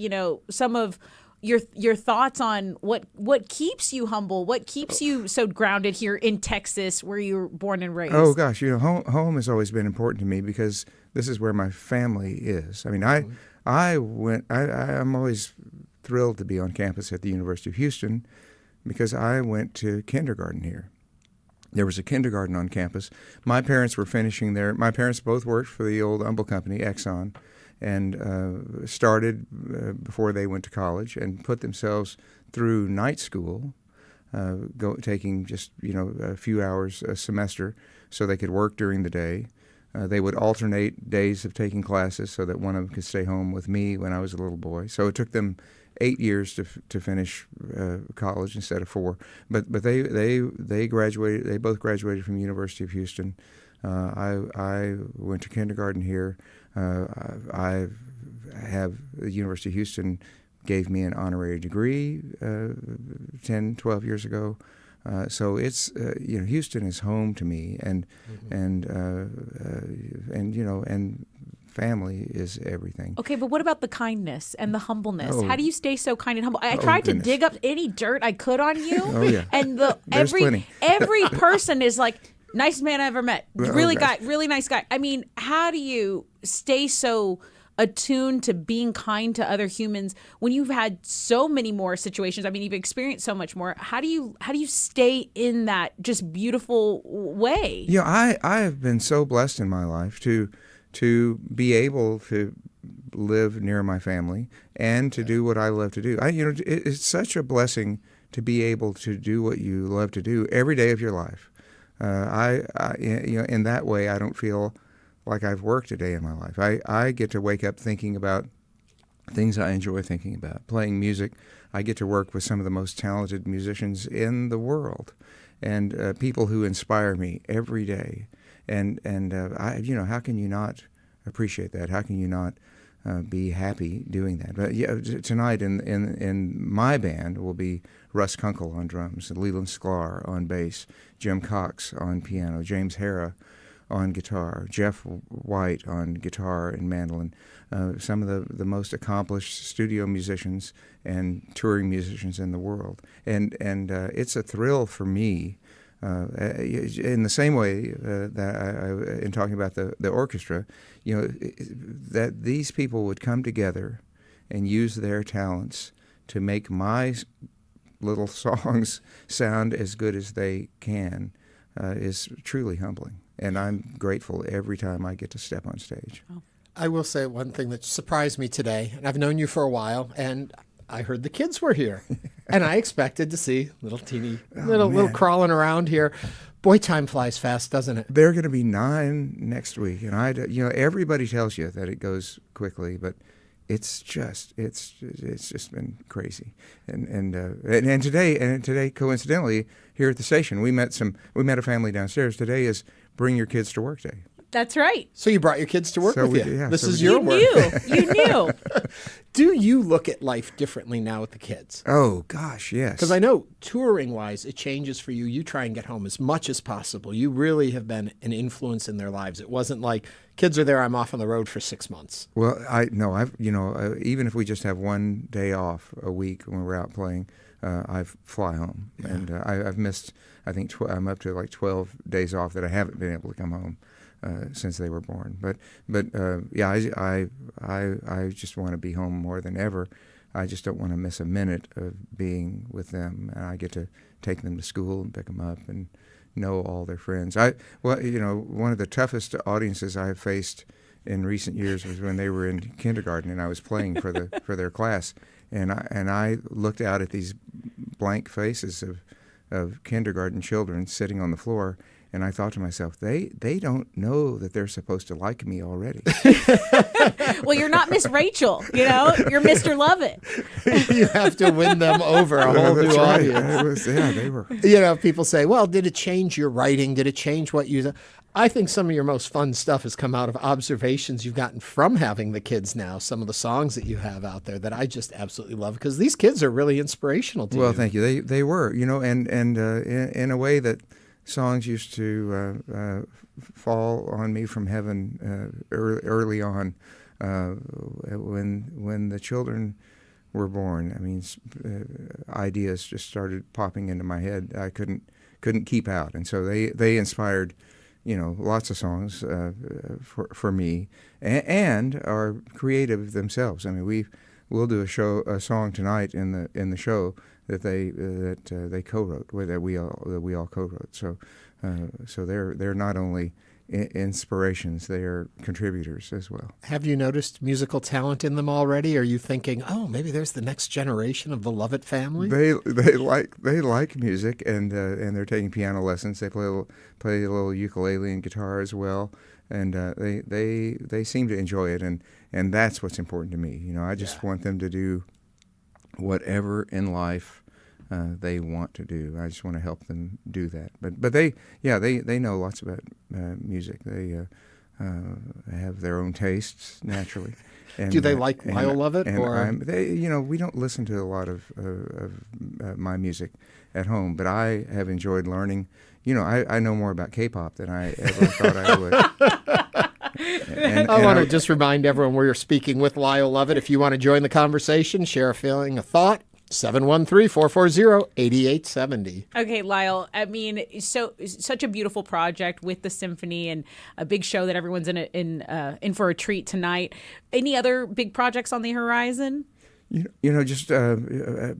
some of your thoughts on what keeps you humble, what keeps you so grounded here in Texas, where you were born and raised. Oh gosh, home has always been important to me because this is where my family is. I mean, I'm always thrilled to be on campus at the University of Houston because I went to kindergarten here. There was a kindergarten on campus. My parents were finishing their. My parents both worked for the old Humble company, Exxon, and started before they went to college and put themselves through night school, taking just a few hours a semester so they could work during the day. They would alternate days of taking classes so that one of them could stay home with me when I was a little boy. So it took them 8 years to finish college instead of 4. But they graduated. They both graduated from the University of Houston. I went to kindergarten here. The University of Houston gave me an honorary degree 10, 12 years ago. So it's Houston is home to me, and family is everything. Okay, but what about the kindness and the humbleness? Oh. How do you stay so kind and humble? I tried to dig up any dirt I could on you. Oh yeah, and plenty. every person is like, nicest man I ever met. Really nice guy. I mean, how do you stay so attuned to being kind to other humans when you've had so many more situations? I mean, you've experienced so much more. How do you stay in that just beautiful way? I have been so blessed in my life to be able to live near my family and to do what I love to do. It's such a blessing to be able to do what you love to do every day of your life. In that way, I don't feel like I've worked a day in my life. I get to wake up thinking about things I enjoy thinking about. Playing music, I get to work with some of the most talented musicians in the world, and people who inspire me every day. And how can you not appreciate that? How can you not be happy doing that? But tonight in my band will be Russ Kunkel on drums, Leland Sklar on bass, Jim Cox on piano, James Hara on guitar, Jeff White on guitar and mandolin, some of the most accomplished studio musicians and touring musicians in the world. And it's a thrill for me, in the same way that in talking about the orchestra, that these people would come together and use their talents to make my little songs sound as good as they can is truly humbling. And I'm grateful every time I get to step on stage. Oh. I will say one thing that surprised me today, and I've known you for a while, and I heard the kids were here. And I expected to see little crawling around here. Boy, time flies fast, doesn't it? They're going to be 9 next week. And everybody tells you that it goes quickly, but it's just been crazy. And today, coincidentally, here at the station, we met a family downstairs. Today is Bring Your Kids to Work Day. That's right. So you brought your kids to work with you. Yeah, this is your work. You knew. Do you look at life differently now with the kids? Oh, gosh, yes. Because I know touring-wise, it changes for you. You try and get home as much as possible. You really have been an influence in their lives. It wasn't like, kids are there, I'm off on the road for 6 months. Well, even if we just have one day off a week when we're out playing, I fly home. Yeah. And I've missed, I think, I'm up to like 12 days off that I haven't been able to come home. Since they were born, but I just want to be home more than ever. I just don't want to miss a minute of being with them, and I get to take them to school and pick them up and know all their friends. One of the toughest audiences I've faced in recent years was when they were in kindergarten and I was playing for their class, and I looked out at these blank faces of kindergarten children sitting on the floor. And I thought to myself, they don't know that they're supposed to like me already. Well, you're not Miss Rachel, you're Mr. Lovett. You have to win them over a whole new audience. They were. People say, well, did it change your writing? Did it change what you... I think some of your most fun stuff has come out of observations you've gotten from having the kids now, some of the songs that you have out there that I just absolutely love, because these kids are really inspirational to you. Well, thank you. They were, and in a way that songs used to fall on me from heaven early on when the children were born. I mean, ideas just started popping into my head. I couldn't keep out, and so they inspired, lots of songs for me, and are creative themselves. I mean, we'll do a song tonight in the show that they co-wrote, that we all co-wrote. So they're not only inspirations, they are contributors as well. Have you noticed musical talent in them already? Are you thinking, oh, maybe there's the next generation of the Lovett family? They like music, and they're taking piano lessons. They play a little ukulele and guitar as well, and they seem to enjoy it, and that's what's important to me. I just want them to do whatever in life they want to do. I just want to help them do that. But they know lots about music. They have their own tastes naturally. And, do they like Lyle Lovett? We don't listen to a lot of my music at home, but I have enjoyed learning. I know more about K-pop than I ever thought I would. I want to just remind everyone we're speaking with Lyle Lovett. If you want to join the conversation, share a feeling, a thought, 713-440-8870. Okay, Lyle, I mean, such a beautiful project with the symphony and a big show that everyone's in for a treat tonight. Any other big projects on the horizon? Just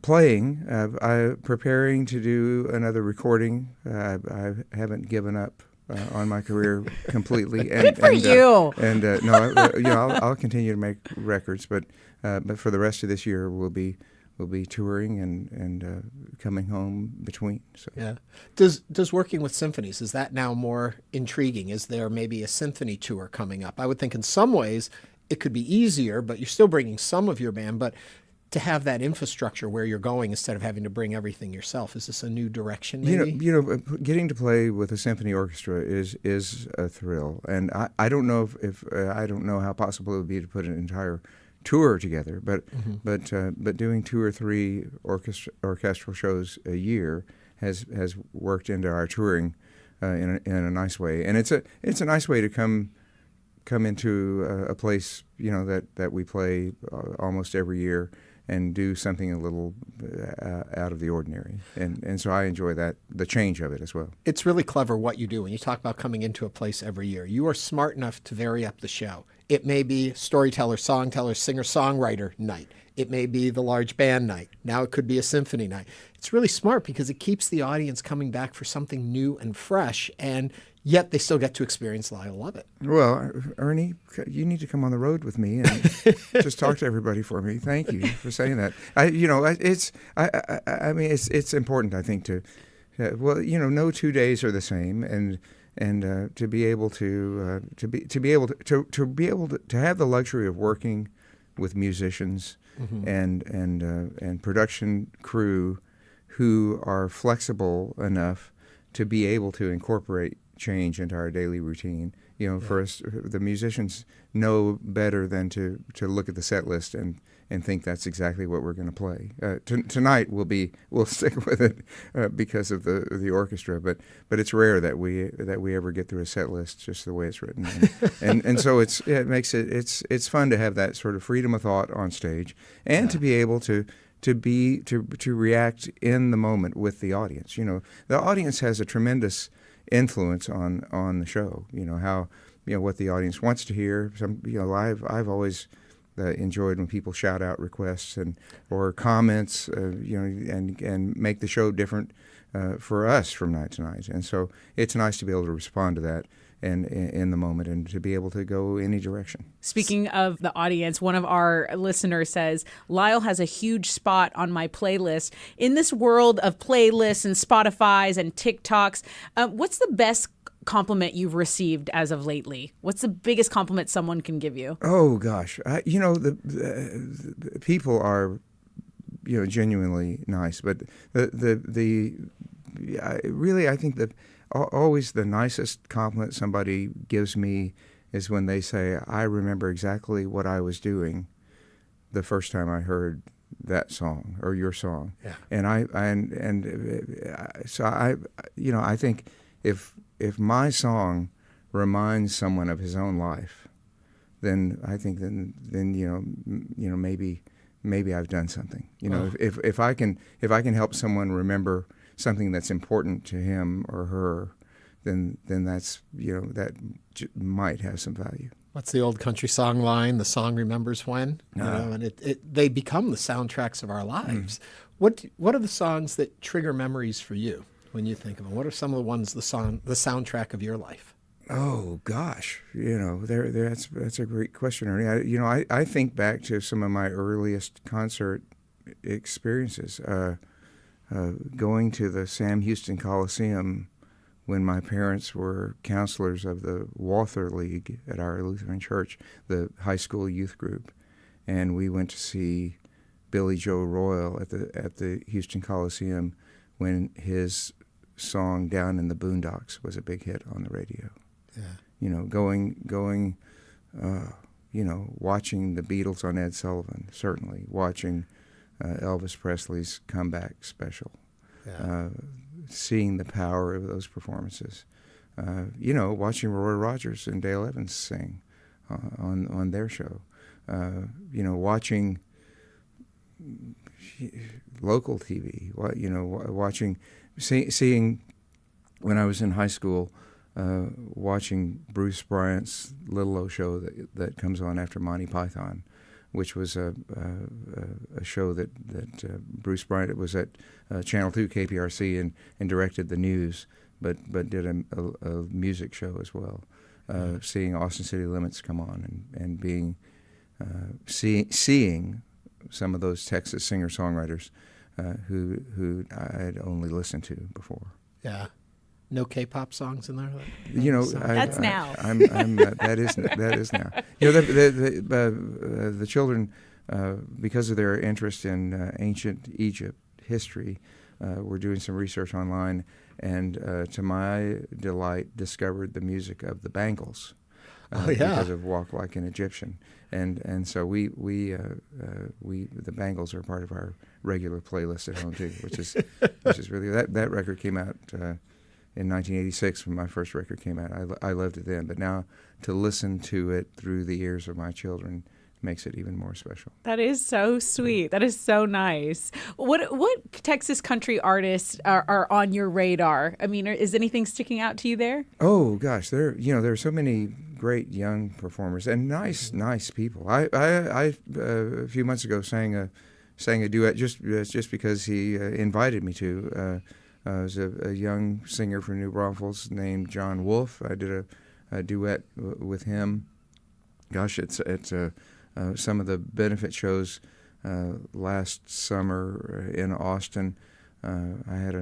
playing. I'm preparing to do another recording. I haven't given up on my career completely. Good for you. I'll continue to make records, but for the rest of this year, we'll be touring and coming home between. So. Yeah. Does working with symphonies, is that now more intriguing? Is there maybe a symphony tour coming up? I would think in some ways it could be easier, but you're still bringing some of your band, but to have that infrastructure where you're going instead of having to bring everything yourself, is this a new direction maybe? Getting to play with a symphony orchestra is a thrill, and I don't know if I don't know how possible it would be to put an entire tour together, but doing 2 or 3 orchestral shows a year has worked into our touring in a nice way, and it's a nice way to come into a place that we play almost every year and do something a little out of the ordinary, and so I enjoy the change of it as well. It's really clever what you do when you talk about coming into a place every year. You are smart enough to vary up the show. It may be storyteller, songteller, singer-songwriter night. It may be the large band night. Now it could be a symphony night. It's really smart because it keeps the audience coming back for something new and fresh, and yet they still get to experience Lyle Lovett. Well, Ernie, you need to come on the road with me and just talk to everybody for me. Thank you for saying that. It's important, I think, to no 2 days are the same, and to be able to have the luxury of working with musicians and production crew who are flexible enough to be able to incorporate change into our daily routine. For us, the musicians know better than to look at the set list and think that's exactly what we're going to play. Tonight we'll stick with it because of the orchestra, but it's rare that we ever get through a set list just the way it's written, and so it's fun to have that sort of freedom of thought on stage and to be able to react in the moment with the audience. The audience has a tremendous influence on the show. How what the audience wants to hear. I've always enjoyed when people shout out requests or comments, and make the show different for us from night to night. And so it's nice to be able to respond to that and in the moment, and to be able to go any direction. Speaking of the audience, one of our listeners says, Lyle has a huge spot on my playlist. In this world of playlists and Spotifys and TikToks, what's the best compliment you've received as of lately? What's the biggest compliment someone can give you? Oh gosh, the people are genuinely nice, but I think that always the nicest compliment somebody gives me is when they say, I remember exactly what I was doing the first time I heard that song or your song. Yeah. And I think if my song reminds someone of his own life, then I think then maybe maybe I've done something. If I can help someone remember something that's important to him or her, then that's that might have some value. What's the old country song line? The song remembers when, and they become the soundtracks of our lives. What are the songs that trigger memories for you when you think of them? What are some of the ones the soundtrack of your life? Oh gosh, that's a great question, Ernie. I think back to some of my earliest concert experiences. Going to the Sam Houston Coliseum when my parents were counselors of the Walther League at our Lutheran church, the high school youth group, and we went to see Billy Joe Royal at the Houston Coliseum when his song "Down in the Boondocks" was a big hit on the radio. Yeah. Going, watching the Beatles on Ed Sullivan, certainly watching Elvis Presley's comeback special, seeing the power of those performances, watching Roy Rogers and Dale Evans sing on their show, watching local TV, seeing when I was in high school, watching Bruce Bryant's Little O Show that comes on after Monty Python, which was a show that Bruce Bryant was at Channel 2 KPRC and directed the news, but did a music show as well. Seeing Austin City Limits come on and being seeing some of those Texas singer-songwriters who I had only listened to before. Yeah. No K-pop songs in there. That's now. That is now. The children, because of their interest in ancient Egypt history, were doing some research online, and to my delight, discovered the music of the Bangles. Because of Walk Like an Egyptian, and so we the Bangles are part of our regular playlist at home too, which is really that record came out in 1986 when my first record came out. I loved it then, but now to listen to it through the ears of my children makes it even more special. That is so sweet. That is so nice. What Texas country artists are on your radar? I mean, is anything sticking out to you there? Oh gosh, there are so many great young performers and nice people. I a few months ago sang a duet just because he invited me to. It was a young singer from New Braunfels named John Wolfe. I did a duet with him. Gosh, it's some of the benefit shows last summer in Austin. I had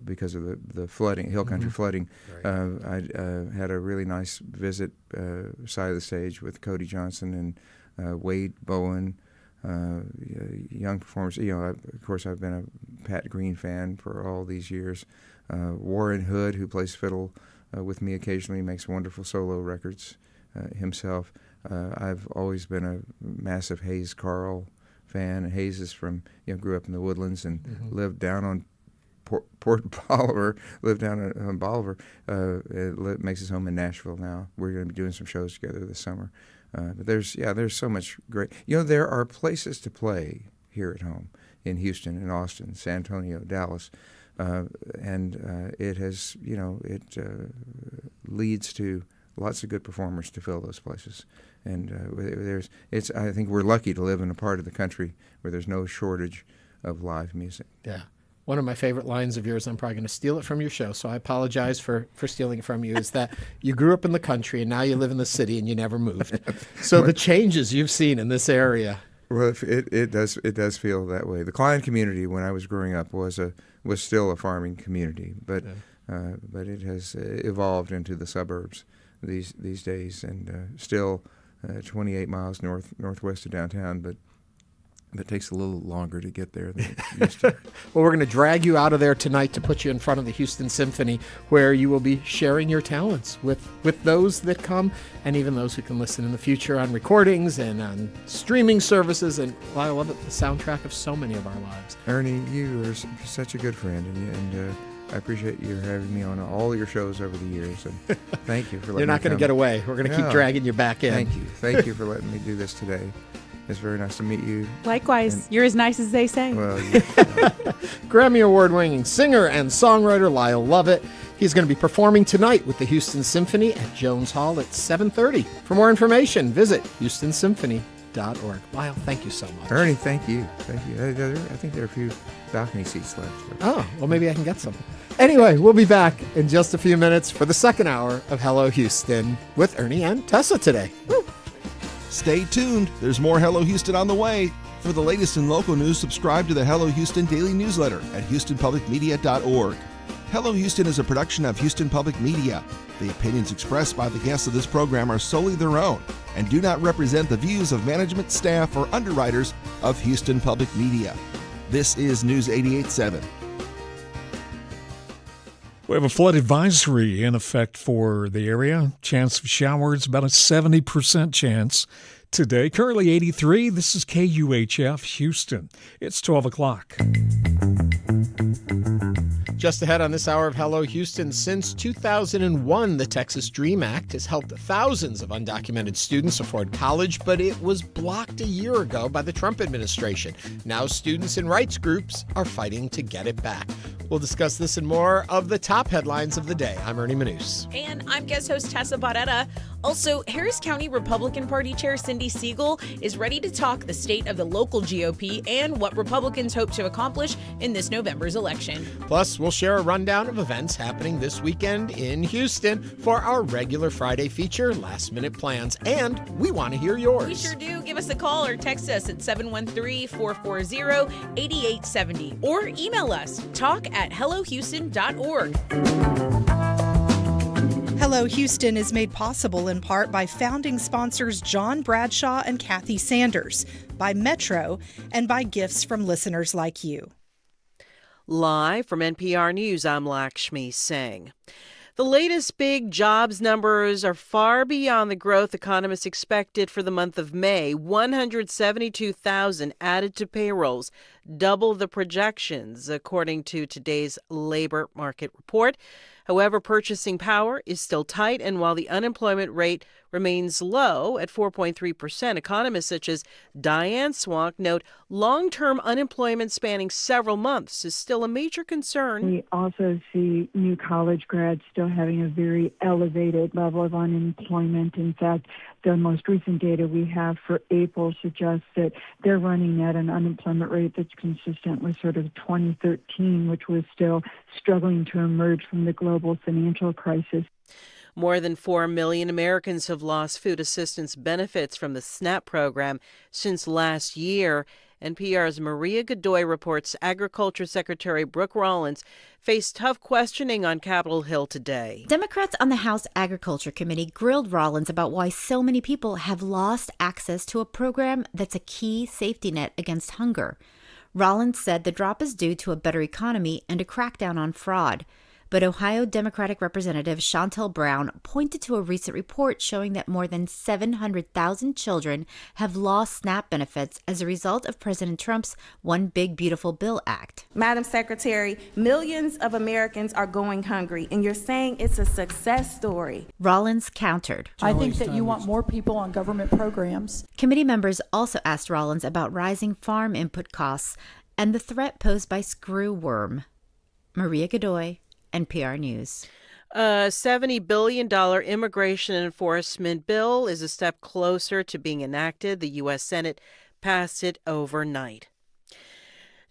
because of the flooding, hill country flooding. Right. I had a really nice visit side of the stage with Cody Johnson and Wade Bowen. Young performers. Of course, I've been a Pat Green fan for all these years. Warren Hood, who plays fiddle with me occasionally, makes wonderful solo records himself. I've always been a massive Hayes Carl fan. Hayes is from, grew up in the Woodlands and lived down on Port Bolivar, lived down on Bolivar. Makes his home in Nashville now. We're going to be doing some shows together this summer. But there's so much great. There are places to play here at home in Houston, in Austin, San Antonio, Dallas, and it has it leads to lots of good performers to fill those places. And I think we're lucky to live in a part of the country where there's no shortage of live music. Yeah. One of my favorite lines of yours, I'm probably going to steal it from your show, so I apologize for stealing it from you, is that you grew up in the country and now you live in the city and you never moved. So the changes you've seen in this area. Well, it does feel that way. The Klein community, when I was growing up, was still a farming community, but it has evolved into the suburbs these days, and still 28 miles northwest of downtown, but it takes a little longer to get there than it used to. Well, we're going to drag you out of there tonight to put you in front of the Houston Symphony, where you will be sharing your talents with those that come and even those who can listen in the future on recordings and on streaming services. And Lyle Lovett, the soundtrack of so many of our lives. Ernie, you are such a good friend, and I appreciate you having me on all your shows over the years. And thank you for letting me You're not going to get away. We're going to keep dragging you back in. Thank you for letting me do this today. It's very nice to meet you. Likewise, you're as nice as they say. Well, Grammy Award-winning singer and songwriter Lyle Lovett. He's going to be performing tonight with the Houston Symphony at Jones Hall at 7:30. For more information, visit houstonsymphony.org. Lyle, thank you so much. Ernie, thank you. Thank you. I think there are a few balcony seats left. Oh, well, maybe I can get some. Anyway, we'll be back in just a few minutes for the second hour of Hello Houston with Ernie and Tessa today. Woo. Stay tuned. There's more Hello Houston on the way. For the latest in local news, subscribe to the Hello Houston daily newsletter at houstonpublicmedia.org. Hello Houston is a production of Houston Public Media. The opinions expressed by the guests of this program are solely their own and do not represent the views of management, staff, or underwriters of Houston Public Media. This is News 88.7. We have a flood advisory in effect for the area. Chance of showers, about a 70% chance today. Currently 83. This is KUHF Houston. It's 12 o'clock. Just ahead on this hour of Hello Houston, since 2001, the Texas DREAM Act has helped thousands of undocumented students afford college, but it was blocked a year ago by the Trump administration. Now students and rights groups are fighting to get it back. We'll discuss this and more of the top headlines of the day. I'm Ernie Manouse. And I'm guest host Tessa Barrera. Also, Harris County Republican Party Chair Cindy Seigel is ready to talk the state of the local GOP and what Republicans hope to accomplish in this November's election. Plus, we'll share a rundown of events happening this weekend in Houston for our regular Friday feature, Last Minute Plans. And we want to hear yours. We sure do. Give us a call or text us at 713-440-8870 or email us talk@hellohouston.org. Hello Houston is made possible in part by founding sponsors John Bradshaw and Kathy Sanders, by Metro, and by gifts from listeners like you. Live from NPR News, I'm Lakshmi Singh. The latest big jobs numbers are far beyond the growth economists expected for the month of May. 172,000 added to payrolls, double the projections, according to today's labor market report. However, purchasing power is still tight, and while the unemployment rate remains low at 4.3%, economists such as Diane Swank note long-term unemployment spanning several months is still a major concern. We also see new college grads still having a very elevated level of unemployment. In fact, the most recent data we have for April suggests that they're running at an unemployment rate that's consistent with sort of 2013, which was still struggling to emerge from the global financial crisis. More than 4 million Americans have lost food assistance benefits from the SNAP program since last year. NPR's Maria Godoy reports Agriculture Secretary Brooke Rollins faced tough questioning on Capitol Hill today. Democrats on the House Agriculture Committee grilled Rollins about why so many people have lost access to a program that's a key safety net against hunger. Rollins said the drop is due to a better economy and a crackdown on fraud. But Ohio Democratic Representative Chantel Brown pointed to a recent report showing that more than 700,000 children have lost SNAP benefits as a result of President Trump's One Big Beautiful Bill Act. Madam Secretary, millions of Americans are going hungry, and you're saying it's a success story. Rollins countered. I think that you want more people on government programs. Committee members also asked Rollins about rising farm input costs and the threat posed by screwworm. Maria Godoy, NPR News. A $70 billion immigration enforcement bill is a step closer to being enacted. The U.S. Senate passed it overnight.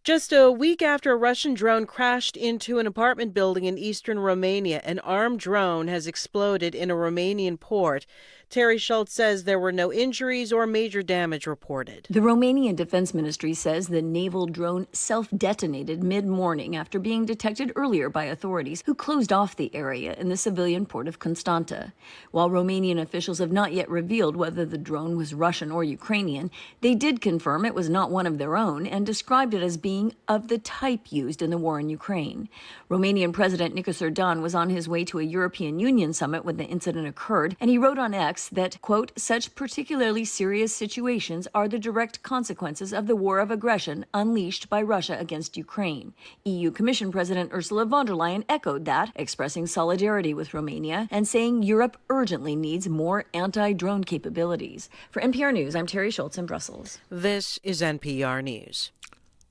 Just a week after a Russian drone crashed into an apartment building in eastern Romania, an armed drone has exploded in a Romanian port. Terry Schultz says there were no injuries or major damage reported. The Romanian Defense Ministry says the naval drone self-detonated mid-morning after being detected earlier by authorities who closed off the area in the civilian port of Constanta. While Romanian officials have not yet revealed whether the drone was Russian or Ukrainian, they did confirm it was not one of their own and described it as being of the type used in the war in Ukraine. Romanian President Nicos Erdogan was on his way to a European Union summit when the incident occurred, and he wrote on X reflects that, quote, such particularly serious situations are the direct consequences of the war of aggression unleashed by Russia against Ukraine. EU Commission President Ursula von der Leyen echoed that, expressing solidarity with Romania and saying Europe urgently needs more anti-drone capabilities. For NPR News, I'm Terry Schultz in Brussels. This is NPR News.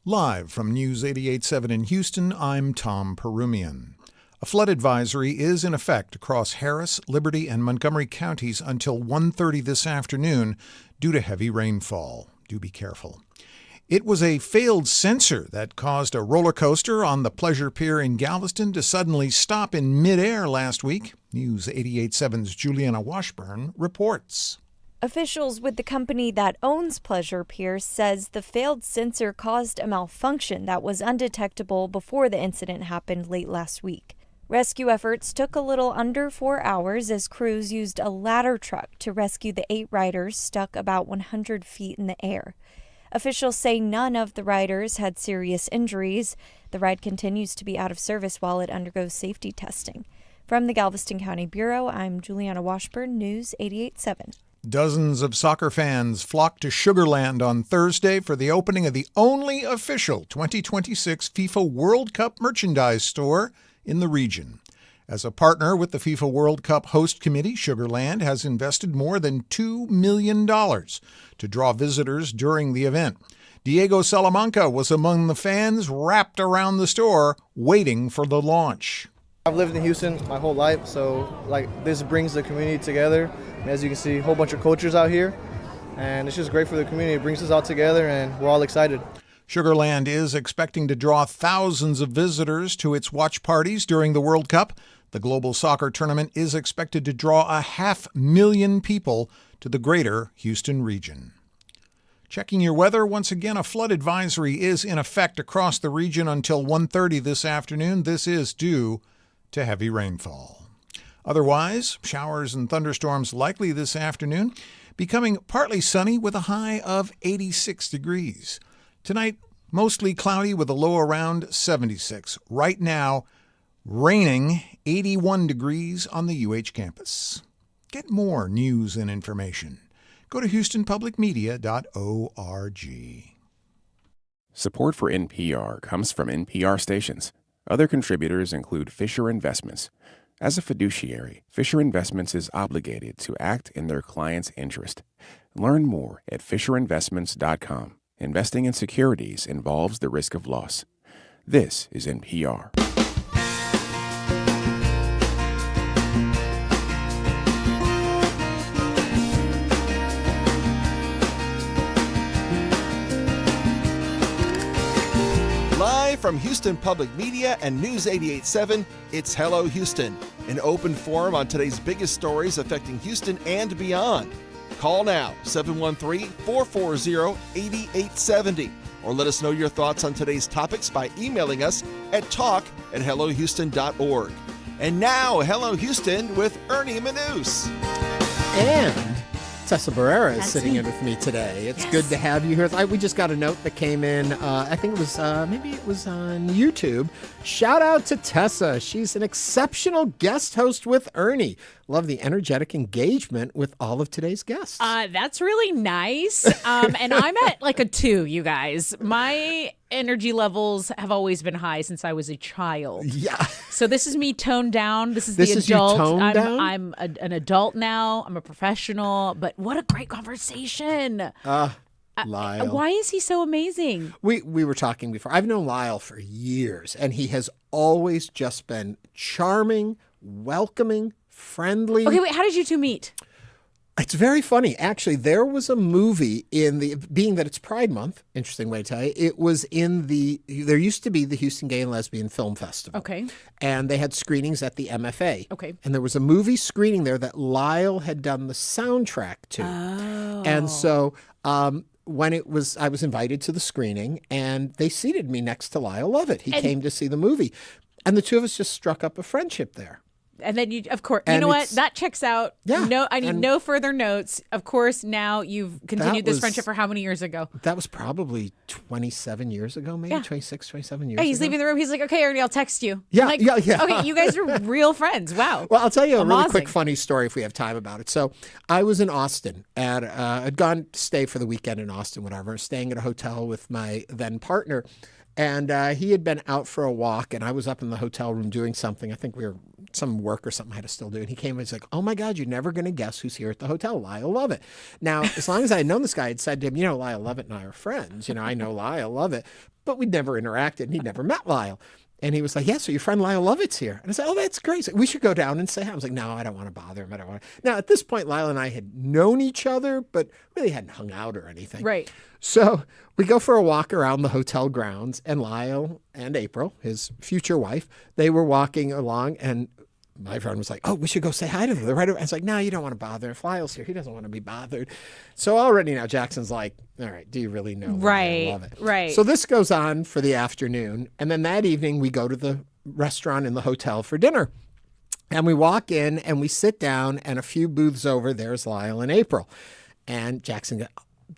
Live from News 88.7 in Houston, I'm Tom Perumian. A flood advisory is in effect across Harris, Liberty, and Montgomery counties until 1:30 this afternoon due to heavy rainfall. Do be careful. It was a failed sensor that caused a roller coaster on the Pleasure Pier in Galveston to suddenly stop in midair last week. News 88.7's Juliana Washburn reports. Officials with the company that owns Pleasure Pier says the failed sensor caused a malfunction that was undetectable before the incident happened late last week. Rescue efforts took a little under 4 hours as crews used a ladder truck to rescue the 8 riders stuck about 100 feet in the air. Officials say none of the riders had serious injuries. The ride continues to be out of service while it undergoes safety testing. From the Galveston County Bureau, I'm Juliana Washburn, News 88.7. Dozens of soccer fans flocked to Sugar Land on Thursday for the opening of the only official 2026 FIFA World Cup merchandise store in the region. As a partner with the FIFA World Cup host committee, Sugar Land has invested more than $2 million to draw visitors during the event. Diego Salamanca was among the fans wrapped around the store waiting for the launch. I've lived in Houston my whole life, so this brings the community together. And as you can see, a whole bunch of cultures out here, and it's just great for the community. It brings us all together, and we're all excited. Sugar Land is expecting to draw thousands of visitors to its watch parties during the World Cup. The global soccer tournament is expected to draw 500,000 people to the greater Houston region. Checking your weather, once again, a flood advisory is in effect across the region until 1:30 this afternoon. This is due to heavy rainfall. Otherwise, showers and thunderstorms likely this afternoon, becoming partly sunny with a high of 86 degrees. Tonight, mostly cloudy with a low around 76. Right now, raining 81 degrees on the UH campus. Get more news and information. Go to HoustonPublicMedia.org. Support for NPR comes from NPR stations. Other contributors include Fisher Investments. As a fiduciary, Fisher Investments is obligated to act in their client's interest. Learn more at FisherInvestments.com. Investing in securities involves the risk of loss. This is NPR. Live from Houston Public Media and News 88.7, it's Hello Houston, an open forum on today's biggest stories affecting Houston and beyond. Call now, 713-440-8870, or let us know your thoughts on today's topics by emailing us at talk@hellohouston.org. And now, Hello Houston with Ernie Manouse. And Tessa Barrera is sitting in with me today. It's good to have you here. We just got a note that came in. I think it was maybe it was on YouTube. Shout out to Tessa. She's an exceptional guest host with Ernie. Love the energetic engagement with all of today's guests. That's really nice. And I'm at like a 2, you guys. My energy levels have always been high since I was a child. Yeah. So this is me toned down. This is This the is you adult. toned down? I'm an adult now. I'm a professional. But what a great conversation. Lyle. Why is he so amazing? We were talking before. I've known Lyle for years, and he has always just been charming, welcoming, friendly. Okay, wait, how did you two meet? It's very funny. Actually, there was a movie being that it's Pride Month, interesting way to tell you, it was there used to be the Houston Gay and Lesbian Film Festival. Okay. And they had screenings at the MFA. Okay. And there was a movie screening there that Lyle had done the soundtrack to. Oh. And so when I was invited to the screening, and they seated me next to Lyle Lovett. He came to see the movie. And the two of us just struck up a friendship there. And then you, of course, And you know what? it's- That checks out. Yeah, No, I need and- no further notes. Of course, now you've continued this was- friendship for how many years ago? That was probably 27 years ago, maybe 26, 27 years Hey, he's ago. leaving the room. He's like, okay, Ernie, I'll text you. Yeah, I'm like, yeah. Okay, you guys are real friends. Wow. Well, I'll tell you a really Amazing. quick funny story if we have time about it. So I was in Austin and I'd gone to stay for the weekend in Austin, whatever, staying at a hotel with my then partner. And he had been out for a walk, and I was up in the hotel room doing something. I think we were some work or something I had to still do. And he came and he's like, oh, my God, you're never going to guess who's here at the hotel, Lyle Lovett. Now, as long as I had known this guy, I'd said to him, Lyle Lovett and I are friends. I know Lyle Lovett, but we'd never interacted, and he'd never met Lyle. And he was like, yeah, so your friend Lyle Lovett's here. And I said, oh, that's great. He's like, we should go down and say hi. I was like, no, I don't want to bother him. I don't want to. Now, at this point, Lyle and I had known each other, but really hadn't hung out or anything. Right. So we go for a walk around the hotel grounds, and Lyle and April, his future wife, they were walking along, and my friend was like, oh, we should go say hi to them. They're right over. I was like, no, you don't want to bother. If Lyle's here, he doesn't want to be bothered. So already now Jackson's like, all right, do you really know? Right, I love it. right. So this goes on for the afternoon. And then that evening we go to the restaurant in the hotel for dinner. And we walk in and we sit down, and a few booths over, there's Lyle and April. And Jackson goes,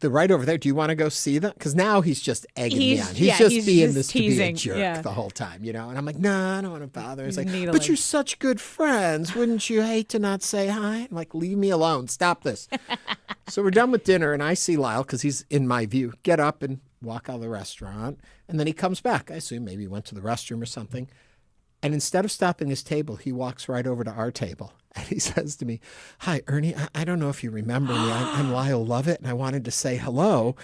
they're right over there. Do you want to go see them? Because now he's just egging me on. He's just being this teasing. to be a jerk the whole time, And I'm like, no, I don't want to bother. He's like, Needling. but you're such good friends. Wouldn't you hate to not say hi? I'm like, leave me alone. Stop this. So we're done with dinner, and I see Lyle, because he's in my view, get up and walk out of the restaurant. And then he comes back. I assume maybe he went to the restroom or something. And instead of stopping his table, he walks right over to our table. And he says to me, hi, Ernie, I don't know if you remember me. I'm Lyle Lovett, and I wanted to say hello.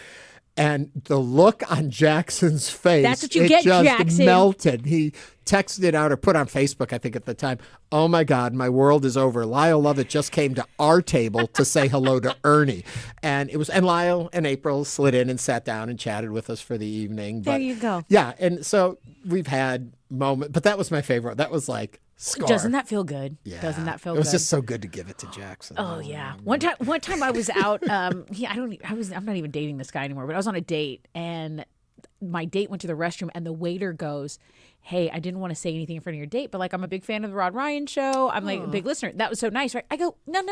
And the look on Jackson's face, That's what you it get, just Jackson. melted. He texted it out or put on Facebook, I think at the time, oh my God, my world is over. Lyle Lovett just came to our table to say hello to Ernie. And Lyle and April slid in and sat down and chatted with us for the evening. There you go. Yeah, and so we've had moments, but that was my favorite. That was like, score. Doesn't that feel good? Yeah. Doesn't that feel good? It was good? just so good to give it to Jackson. Oh yeah. One time I was out. I'm not even dating this guy anymore, but I was on a date, and my date went to the restroom, and the waiter goes, hey, I didn't want to say anything in front of your date, but like, I'm a big fan of the Rod Ryan show. I'm like a big listener. That was so nice, right? I go, no.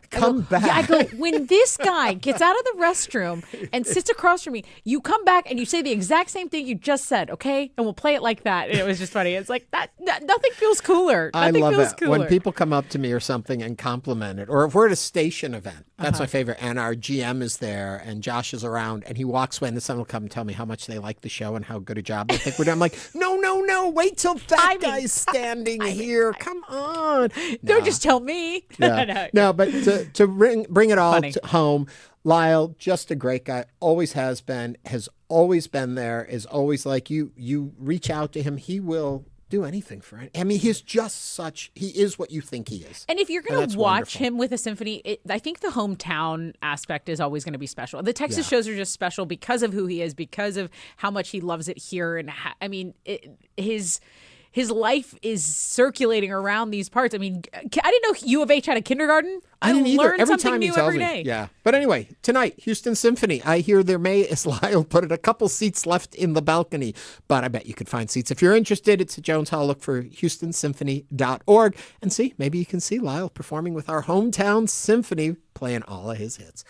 Come back. Yeah, I go, when this guy gets out of the restroom and sits across from me, you come back and you say the exact same thing you just said, okay? And we'll play it like that. And it was just funny. It's like that nothing feels cooler. I Nothing love feels it cooler. when people come up to me or something and compliment it, or if we're at a station event. That's my favorite. And our GM is there, and Josh is around, and he walks away, and then someone will come and tell me how much they like the show and how good a job they think we're doing. I'm like, no, wait till that guy's standing here. Come on. Don't just tell me. Yeah. No, but to bring it all Funny. home, Lyle, just a great guy, always has always been there, is always like you reach out to him, he will do anything for it. I mean, he is what you think he is. And if you're going that's to watch wonderful. him with a symphony, I think the hometown aspect is always going to be special. The Texas shows are just special because of who he is, because of how much he loves it here. And his life is circulating around these parts. I mean, I didn't know U of H had a kindergarten. I didn't either. learn Every something time he new tells every me. day. Yeah. But anyway, tonight, Houston Symphony. I hear there may, as Lyle put it, a couple seats left in the balcony, but I bet you could find seats. If you're interested, it's at Jones Hall. Look for HoustonSymphony.org and see, maybe you can see Lyle performing with our hometown symphony, playing all of his hits.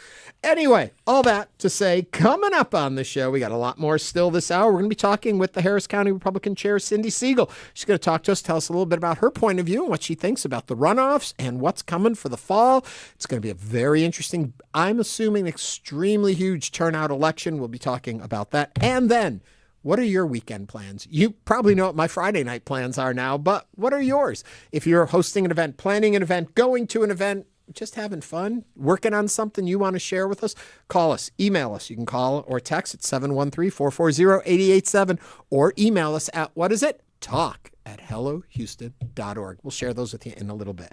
Anyway, all that to say, coming up on the show, we got a lot more still this hour. We're going to be talking with the Harris County Republican Chair, Cindy Seigel. She's going to talk to us, tell us a little bit about her point of view and what she thinks about the runoffs and what's coming for the fall. It's going to be a very interesting, I'm assuming, extremely huge turnout election. We'll be talking about that. And then, what are your weekend plans? You probably know what my Friday night plans are now, but what are yours? If you're hosting an event, planning an event, going to an event, just having fun, working on something you want to share with us, call us, email us. You can call or text at 713-440-887 or email us at, talk@hellohouston.org. We'll share those with you in a little bit.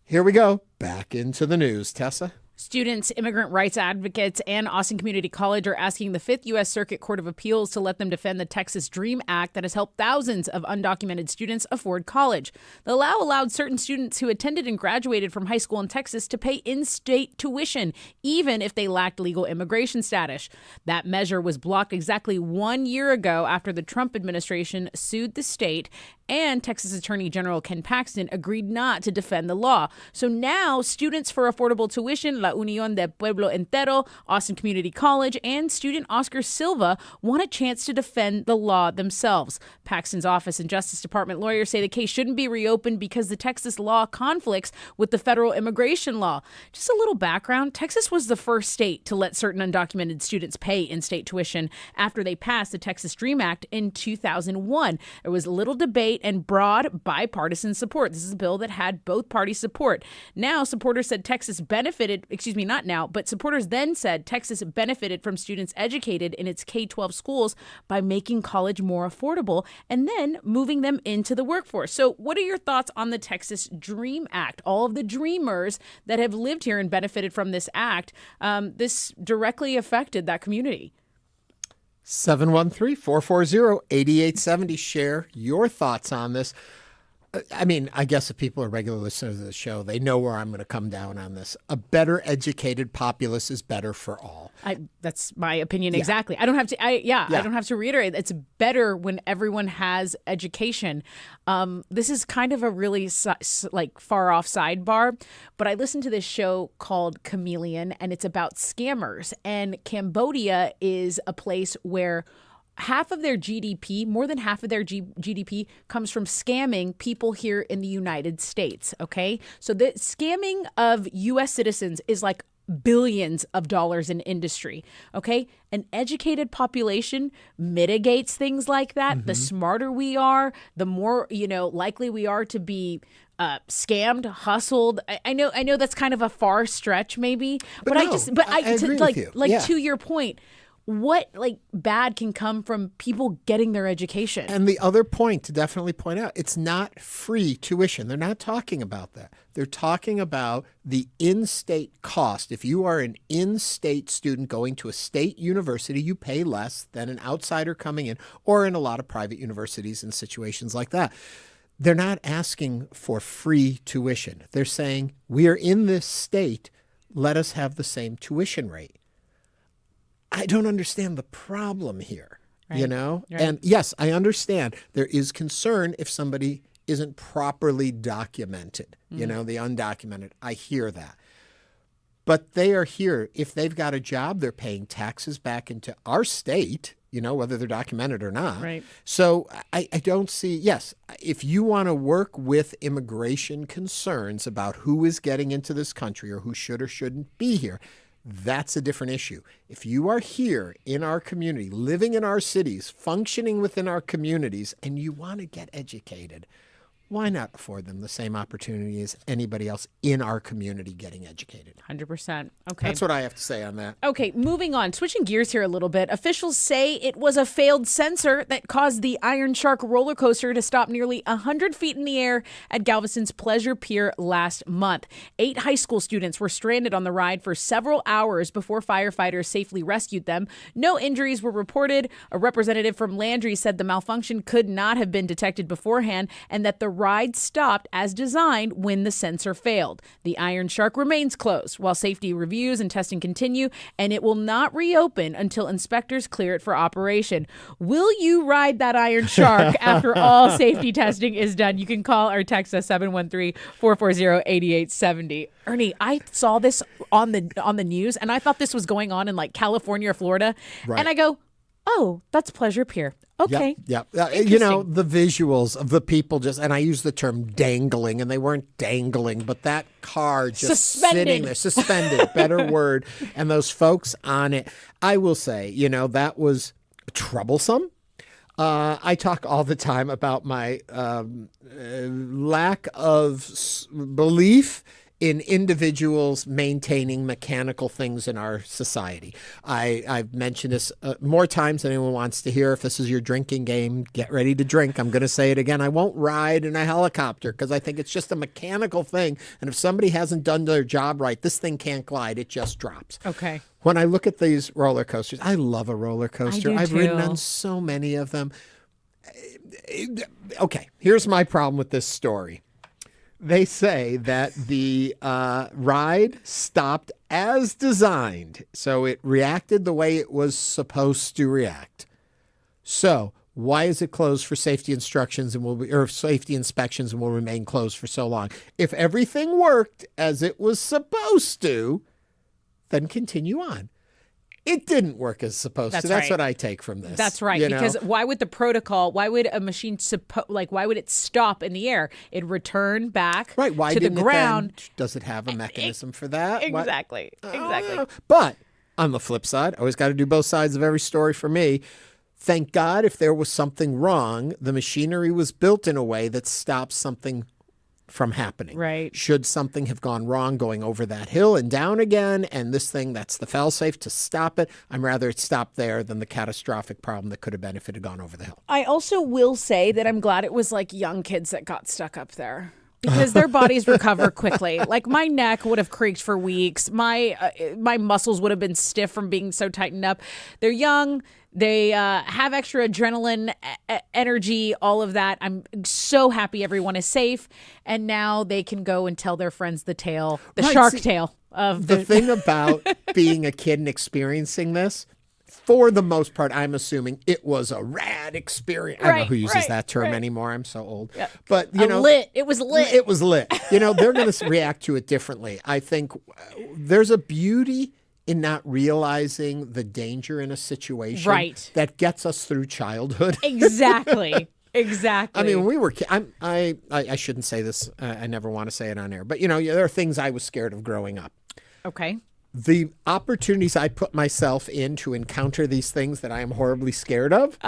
Here we go. Back into the news. Tessa? Students, immigrant rights advocates, and Austin Community College are asking the 5th U.S. Circuit Court of Appeals to let them defend the Texas DREAM Act that has helped thousands of undocumented students afford college. The law allowed certain students who attended and graduated from high school in Texas to pay in-state tuition, even if they lacked legal immigration status. That measure was blocked exactly 1 year ago after the Trump administration sued the state, and Texas Attorney General Ken Paxton agreed not to defend the law. So now students for affordable tuition, La Unión de Pueblo Entero, Austin Community College, and student Oscar Silva want a chance to defend the law themselves. Paxton's office and Justice Department lawyers say the case shouldn't be reopened because the Texas law conflicts with the federal immigration law. Just a little background, Texas was the first state to let certain undocumented students pay in-state tuition after they passed the Texas DREAM Act in 2001. There was little debate and broad bipartisan support. This is a bill that had both parties' support. Now, supporters said Texas benefited, not now, but supporters then said Texas benefited from students educated in its K-12 schools by making college more affordable and then moving them into the workforce. So what are your thoughts on the Texas DREAM Act? All of the dreamers that have lived here and benefited from this act, this directly affected that community. 713-440-8870. Share your thoughts on this. I mean, I guess if people are regular listeners of the show, they know where I'm going to come down on this. A better educated populace is better for all. That's my opinion. Exactly. I don't have to. I don't have to reiterate. It's better when everyone has education. This is kind of a really far off sidebar, but I listened to this show called Chameleon, and it's about scammers. And Cambodia is a place where half of their GDP, more than half of their GDP comes from scamming people here in the United States. Okay. So the scamming of U.S. citizens is like billions of dollars in industry. Okay. An educated population mitigates things like that. Mm-hmm. The smarter we are, the more, likely we are to be scammed, hustled. I know that's kind of a far stretch maybe, but I agree with you. To your point, what bad can come from people getting their education? And the other point to definitely point out, it's not free tuition. They're not talking about that. They're talking about the in-state cost. If you are an in-state student going to a state university, you pay less than an outsider coming in, or in a lot of private universities in situations like that. They're not asking for free tuition. They're saying, we are in this state, let us have the same tuition rate. I don't understand the problem here, Right. And yes, I understand there is concern if somebody isn't properly documented, the undocumented. I hear that. But they are here. If they've got a job, they're paying taxes back into our state, whether they're documented or not. Right. So I don't see, yes, if you want to work with immigration concerns about who is getting into this country or who should or shouldn't be here, that's a different issue. If you are here in our community, living in our cities, functioning within our communities, and you want to get educated, why not afford them the same opportunity as anybody else in our community getting educated? 100%. Okay. That's what I have to say on that. Okay, moving on. Switching gears here a little bit. Officials say it was a failed sensor that caused the Iron Shark roller coaster to stop nearly 100 feet in the air at Galveston's Pleasure Pier last month. 8 high school students were stranded on the ride for several hours before firefighters safely rescued them. No injuries were reported. A representative from Landry said the malfunction could not have been detected beforehand and that the ride stopped as designed when the sensor failed. The Iron Shark remains closed while safety reviews and testing continue, and it will not reopen until inspectors clear it for operation. Will you ride that Iron Shark after all safety testing is done? You can call or text us 713-440-8870. Ernie, I saw this on the news, and I thought this was going on in California or Florida. Right. And I go, oh, that's Pleasure Pier. Okay. Yep. The visuals of the people and I use the term dangling, and they weren't dangling, but that car just sitting there, suspended, better word. And those folks on it, I will say, that was troublesome. I talk all the time about my lack of belief in individuals maintaining mechanical things in our society. I've mentioned this more times than anyone wants to hear. If this is your drinking game, get ready to drink. I'm going to say it again. I won't ride in a helicopter because I think it's just a mechanical thing. And if somebody hasn't done their job right, this thing can't glide. It just drops. Okay. When I look at these roller coasters, I love a roller coaster. I've ridden on so many of them. Okay, here's my problem with this story. They say that the ride stopped as designed, so it reacted the way it was supposed to react. So why is it closed for safety instructions or safety inspections and will remain closed for so long? If everything worked as it was supposed to, then continue on. It didn't work as supposed to. That's what I take from this. That's right. Because why would the protocol, why would a machine, why would it stop in the air? It'd return back why to the didn't ground. It then, does it have a mechanism for that? Exactly. Exactly. But on the flip side, always got to do both sides of every story for me. Thank God if there was something wrong, the machinery was built in a way that stops something from happening. Right. Should something have gone wrong going over that hill and down again, and this thing, that's the fail-safe to stop it, I'm rather it stopped there than the catastrophic problem that could have been if it had gone over the hill. I also will say that I'm glad it was like young kids that got stuck up there. Because their bodies recover quickly. Like my neck would have creaked for weeks. My muscles would have been stiff from being so tightened up. They're young. They have extra adrenaline, energy, all of that. I'm so happy everyone is safe. And now they can go and tell their friends the tale, the shark tale of the thing about being a kid and experiencing this. For the most part, I'm assuming it was a rad experience. I don't know who uses that term anymore. I'm so old. Yeah. But, it was lit. It was lit. They're going to react to it differently. I think there's a beauty in not realizing the danger in a situation that gets us through childhood. Exactly. Exactly. I mean, when we were kids, I shouldn't say this. I never want to say it on air. But, there are things I was scared of growing up. Okay. The opportunities I put myself in to encounter these things that I am horribly scared of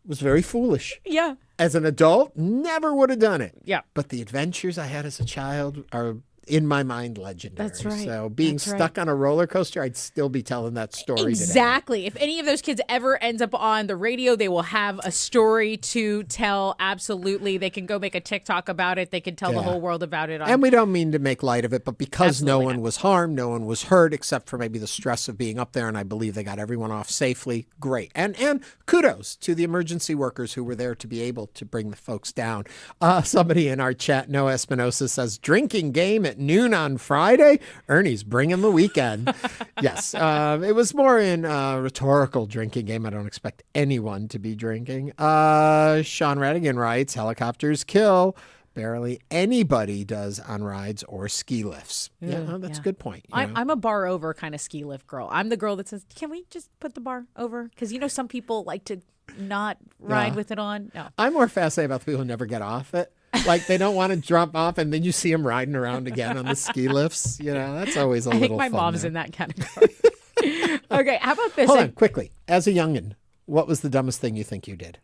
was very foolish. Yeah. As an adult, never would have done it. Yeah. But the adventures I had as a child are, in my mind, legendary. That's right. So being stuck on a roller coaster, I'd still be telling that story Exactly. today. If any of those kids ever ends up on the radio, they will have a story to tell. Absolutely. They can go make a TikTok about it. They can tell the whole world about it. And we don't mean to make light of it, but because no one was harmed, no one was hurt, except for maybe the stress of being up there, and I believe they got everyone off safely. Great. And kudos to the emergency workers who were there to be able to bring the folks down. Somebody in our chat, Noah Espinosa, says, drinking game at noon on Friday. Ernie's bringing the weekend. Yes. It was more in a rhetorical drinking game. I don't expect anyone to be drinking. Sean Radigan writes, helicopters kill. Barely anybody does on rides or ski lifts. Yeah, that's a good point. I'm a bar over kind of ski lift girl. I'm the girl that says, can we just put the bar over? Because, some people like to not ride with it on. No. I'm more fascinated about the people who never get off it. Like they don't want to drop off, and then you see them riding around again on the ski lifts. That's always a little fun. I think my mom's in that category. Okay, how about this? Hold on, quickly. As a youngin', what was the dumbest thing you think you did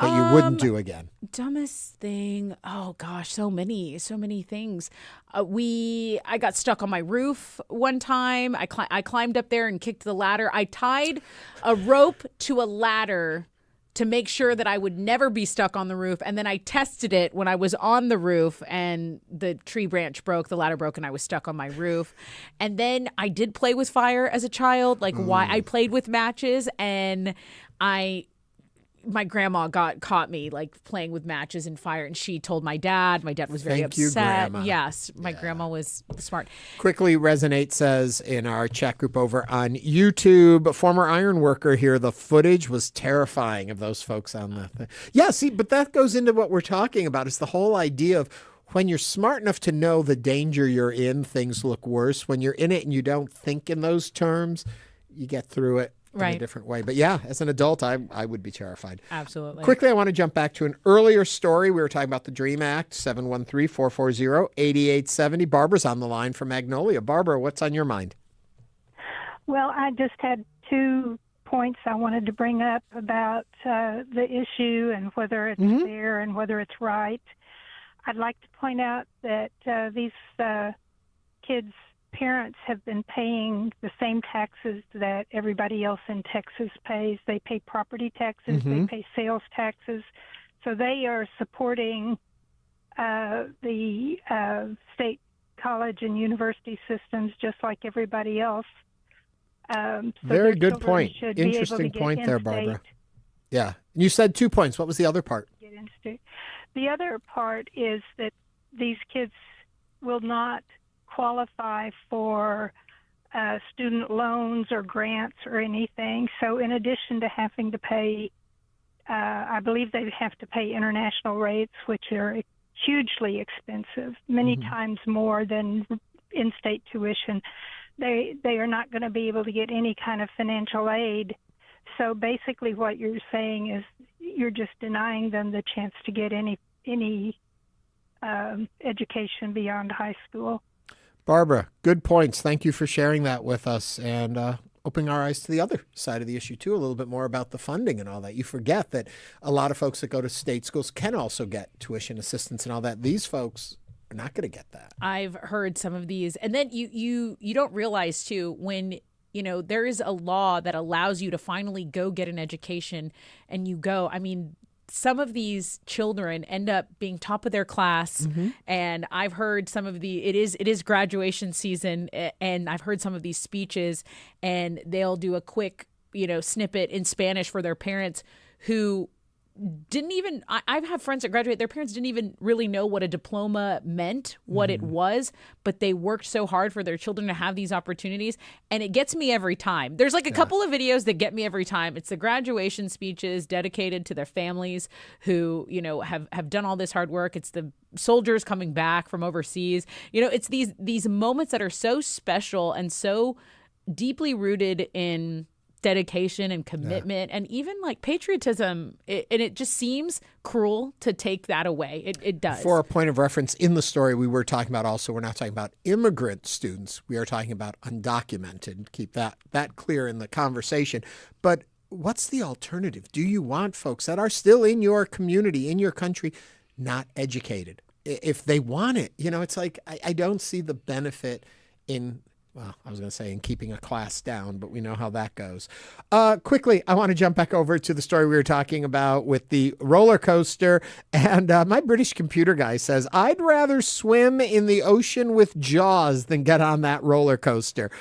that you wouldn't do again? Dumbest thing? Oh gosh, so many things. I got stuck on my roof one time. I climbed up there and kicked the ladder. I tied a rope to a ladder to make sure that I would never be stuck on the roof. And then I tested it when I was on the roof and the tree branch broke, the ladder broke, and I was stuck on my roof. And then I did play with fire as a child. Why I played with matches, and my grandma caught me playing with matches and fire, and she told my dad. My dad was very upset. You, Grandma. Yes, my grandma was smart. Quickly, Resonate says in our chat group over on YouTube, former iron worker here, the footage was terrifying of those folks on the thing. Yeah, see, but that goes into what we're talking about. Is the whole idea of when you're smart enough to know the danger you're in, things look worse. When you're in it and you don't think in those terms, you get through it in a different way. But yeah, as an adult, I would be terrified. Absolutely. Quickly, I want to jump back to an earlier story. We were talking about the DREAM Act, 713-440-8870. Barbara's on the line from Magnolia. Barbara, what's on your mind? Well, I just had 2 points I wanted to bring up about the issue and whether it's fair and whether it's right. I'd like to point out that these kids' parents have been paying the same taxes that everybody else in Texas pays. They pay property taxes, they pay sales taxes. So they are supporting the state college and university systems just like everybody else. So very good point. Interesting point there, Barbara. Yeah. You said 2 points. What was the other part? The other part is that these kids will not qualify for student loans or grants or anything. So in addition to having to pay, I believe they have to pay international rates, which are hugely expensive, many times more than in-state tuition. They are not going to be able to get any kind of financial aid. So basically what you're saying is you're just denying them the chance to get any education beyond high school. Barbara, good points. Thank you for sharing that with us and opening our eyes to the other side of the issue, too, a little bit more about the funding and all that. You forget that a lot of folks that go to state schools can also get tuition assistance and all that. These folks are not going to get that. I've heard some of these. And then you don't realize, too, when there is a law that allows you to finally go get an education and you go. I mean, some of these children end up being top of their class, and I've heard some of it is graduation season, and I've heard some of these speeches, and they'll do a quick snippet in Spanish for their parents who didn't even, I've had friends that graduate, their parents didn't even really know what a diploma meant, what it was, but they worked so hard for their children to have these opportunities. And it gets me every time. There's like a couple of videos that get me every time. It's the graduation speeches dedicated to their families who, have done all this hard work. It's the soldiers coming back from overseas. It's these moments that are so special and so deeply rooted in dedication and commitment and even like patriotism, and it just seems cruel to take that away. It does. For a point of reference, in the story we were talking about also, we're not talking about immigrant students. We are talking about undocumented. Keep that clear in the conversation. But what's the alternative? Do you want folks that are still in your community, in your country, not educated? If they want it, it's like I don't see the benefit in... Well, I was going to say in keeping a class down, but we know how that goes. Quickly, I want to jump back over to the story we were talking about with the roller coaster. And my British computer guy says, I'd rather swim in the ocean with Jaws than get on that roller coaster.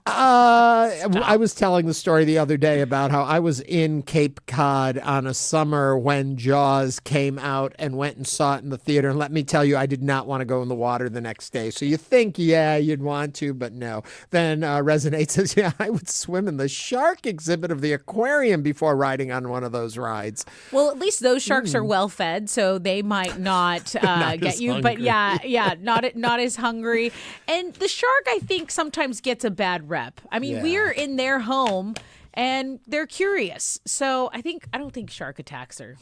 I was telling the story the other day about how I was in Cape Cod on a summer when Jaws came out and went and saw it in the theater. And let me tell you, I did not want to go in the water the next day. So you think, you'd want to, but no. Then Resonate says, I would swim in the shark exhibit of the aquarium before riding on one of those rides. Well, at least those sharks are well fed, so they might not, get you. Hungry. But not as hungry. And the shark, I think, sometimes gets a bad rep. I mean, we're in their home and they're curious. So I don't think shark attacks are,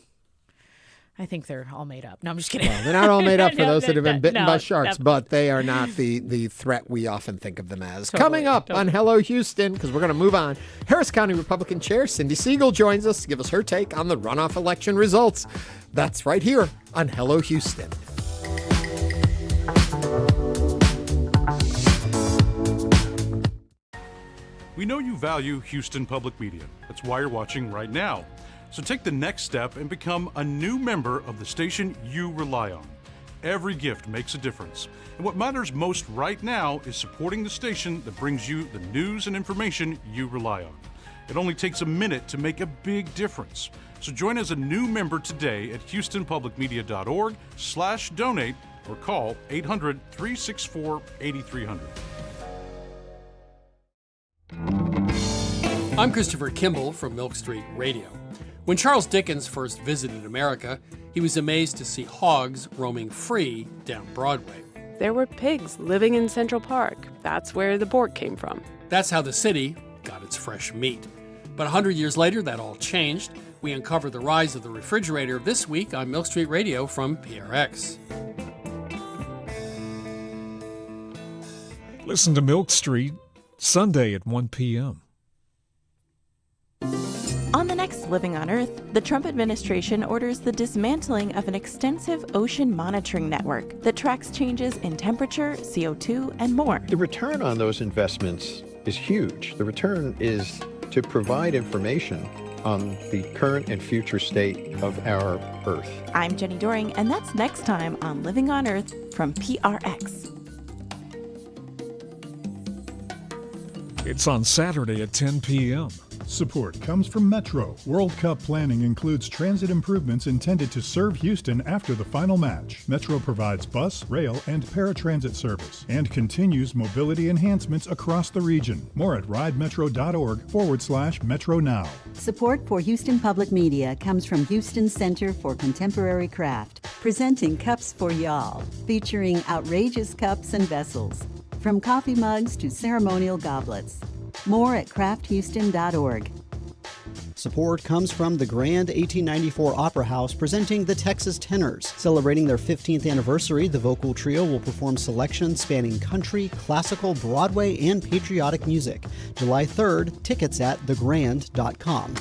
I think they're all made up. No, I'm just kidding. Well, they're not all made up for those that have been bitten by sharks, but they are not the threat we often think of them as. Coming up on Hello Houston, because we're going to move on, Harris County Republican Chair Cindy Seigel joins us to give us her take on the runoff election results. That's right here on Hello Houston. We know you value Houston Public Media. That's why you're watching right now. So take the next step and become a new member of the station you rely on. Every gift makes a difference. And what matters most right now is supporting the station that brings you the news and information you rely on. It only takes a minute to make a big difference. So join as a new member today at houstonpublicmedia.org/donate or call 800-364-8300. I'm Christopher Kimball from Milk Street Radio. When Charles Dickens first visited America, he was amazed to see hogs roaming free down Broadway. There were pigs living in Central Park. That's where the pork came from. That's how the city got its fresh meat. But 100 years later, that all changed. We uncover the rise of the refrigerator this week on Milk Street Radio from PRX. Listen to Milk Street Sunday at 1 p.m. On the next Living on Earth, the Trump administration orders the dismantling of an extensive ocean monitoring network that tracks changes in temperature, CO2, and more. The return on those investments is huge. The return is to provide information on the current and future state of our Earth. I'm Jenny Doring, and that's next time on Living on Earth from PRX. It's on Saturday at 10 p.m. Support comes from Metro. World Cup planning includes transit improvements intended to serve Houston after the final match. Metro provides bus, rail, and paratransit service and continues mobility enhancements across the region. More at ridemetro.org/Metro Now. Support for Houston Public Media comes from Houston Center for Contemporary Craft, presenting Cups for Y'all, featuring outrageous cups and vessels, from coffee mugs to ceremonial goblets. More at crafthouston.org. Support comes from the Grand 1894 Opera House presenting the Texas Tenors. Celebrating their 15th anniversary, the vocal trio will perform selections spanning country, classical, Broadway, and patriotic music. July 3rd, tickets at thegrand.com.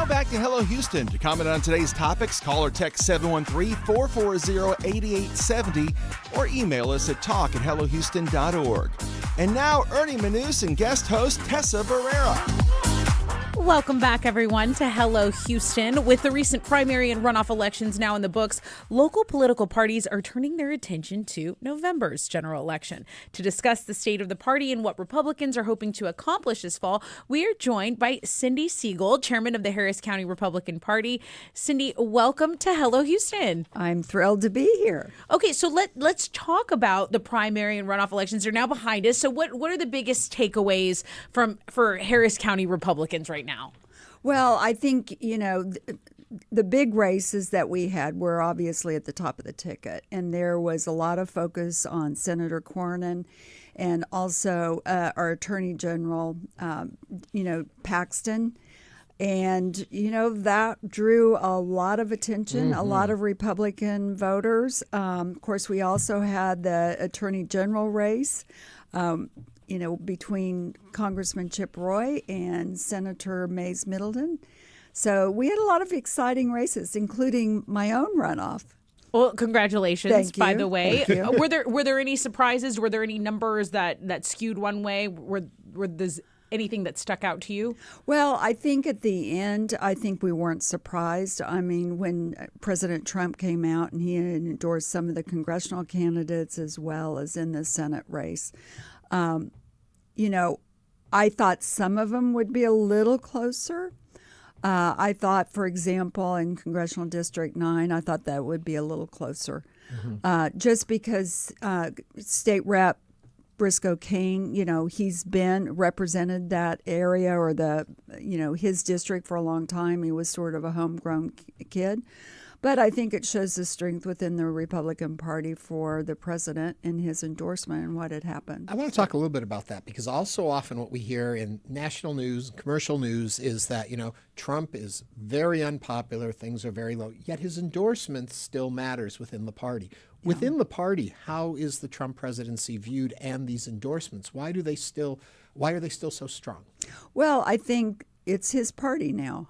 Back to Hello Houston. To comment on today's topics, call or text 713-440-8870 or email us at talk@hellohouston.org. And now, Ernie Manouse and guest host Tessa Barrera. Welcome back, everyone, to Hello Houston. With the recent primary and runoff elections now in the books, local political parties are turning their attention to November's general election. To discuss the state of the party and what Republicans are hoping to accomplish this fall, we are joined by Cindy Seigel, chairman of the Harris County Republican Party. Cindy, welcome to Hello Houston. I'm thrilled to be here. Okay, so let's talk about the primary and runoff elections. They're now behind us. So what are the biggest takeaways for Harris County Republicans right now? Well, I think, the big races that we had were obviously at the top of the ticket. And there was a lot of focus on Senator Cornyn and also our Attorney General, Paxton. And, that drew a lot of attention, a lot of Republican voters. Of course, we also had the Attorney General race. Between Congressman Chip Roy and Senator Mays Middleton. So we had a lot of exciting races, including my own runoff. Well, congratulations, Thank you. by the way. Thank you. Were there any surprises? Were there any numbers that skewed one way? Were there anything that stuck out to you? Well, I think at the end, we weren't surprised. I mean, when President Trump came out and he endorsed some of the congressional candidates as well as in the Senate race, I thought some of them would be a little closer. I thought, for example, in Congressional District 9, I thought that would be a little closer. Just because State Rep Briscoe Cain, he's been represented that area or his district for a long time. He was sort of a homegrown kid. But I think it shows the strength within the Republican Party for the president and his endorsement and what had happened. I want to talk a little bit about that because also often what we hear in national news, commercial news, is that, Trump is very unpopular, things are very low, yet his endorsement still matters within the party. Yeah. Within the party, how is the Trump presidency viewed and these endorsements? Why are they still so strong? Well, I think it's his party now.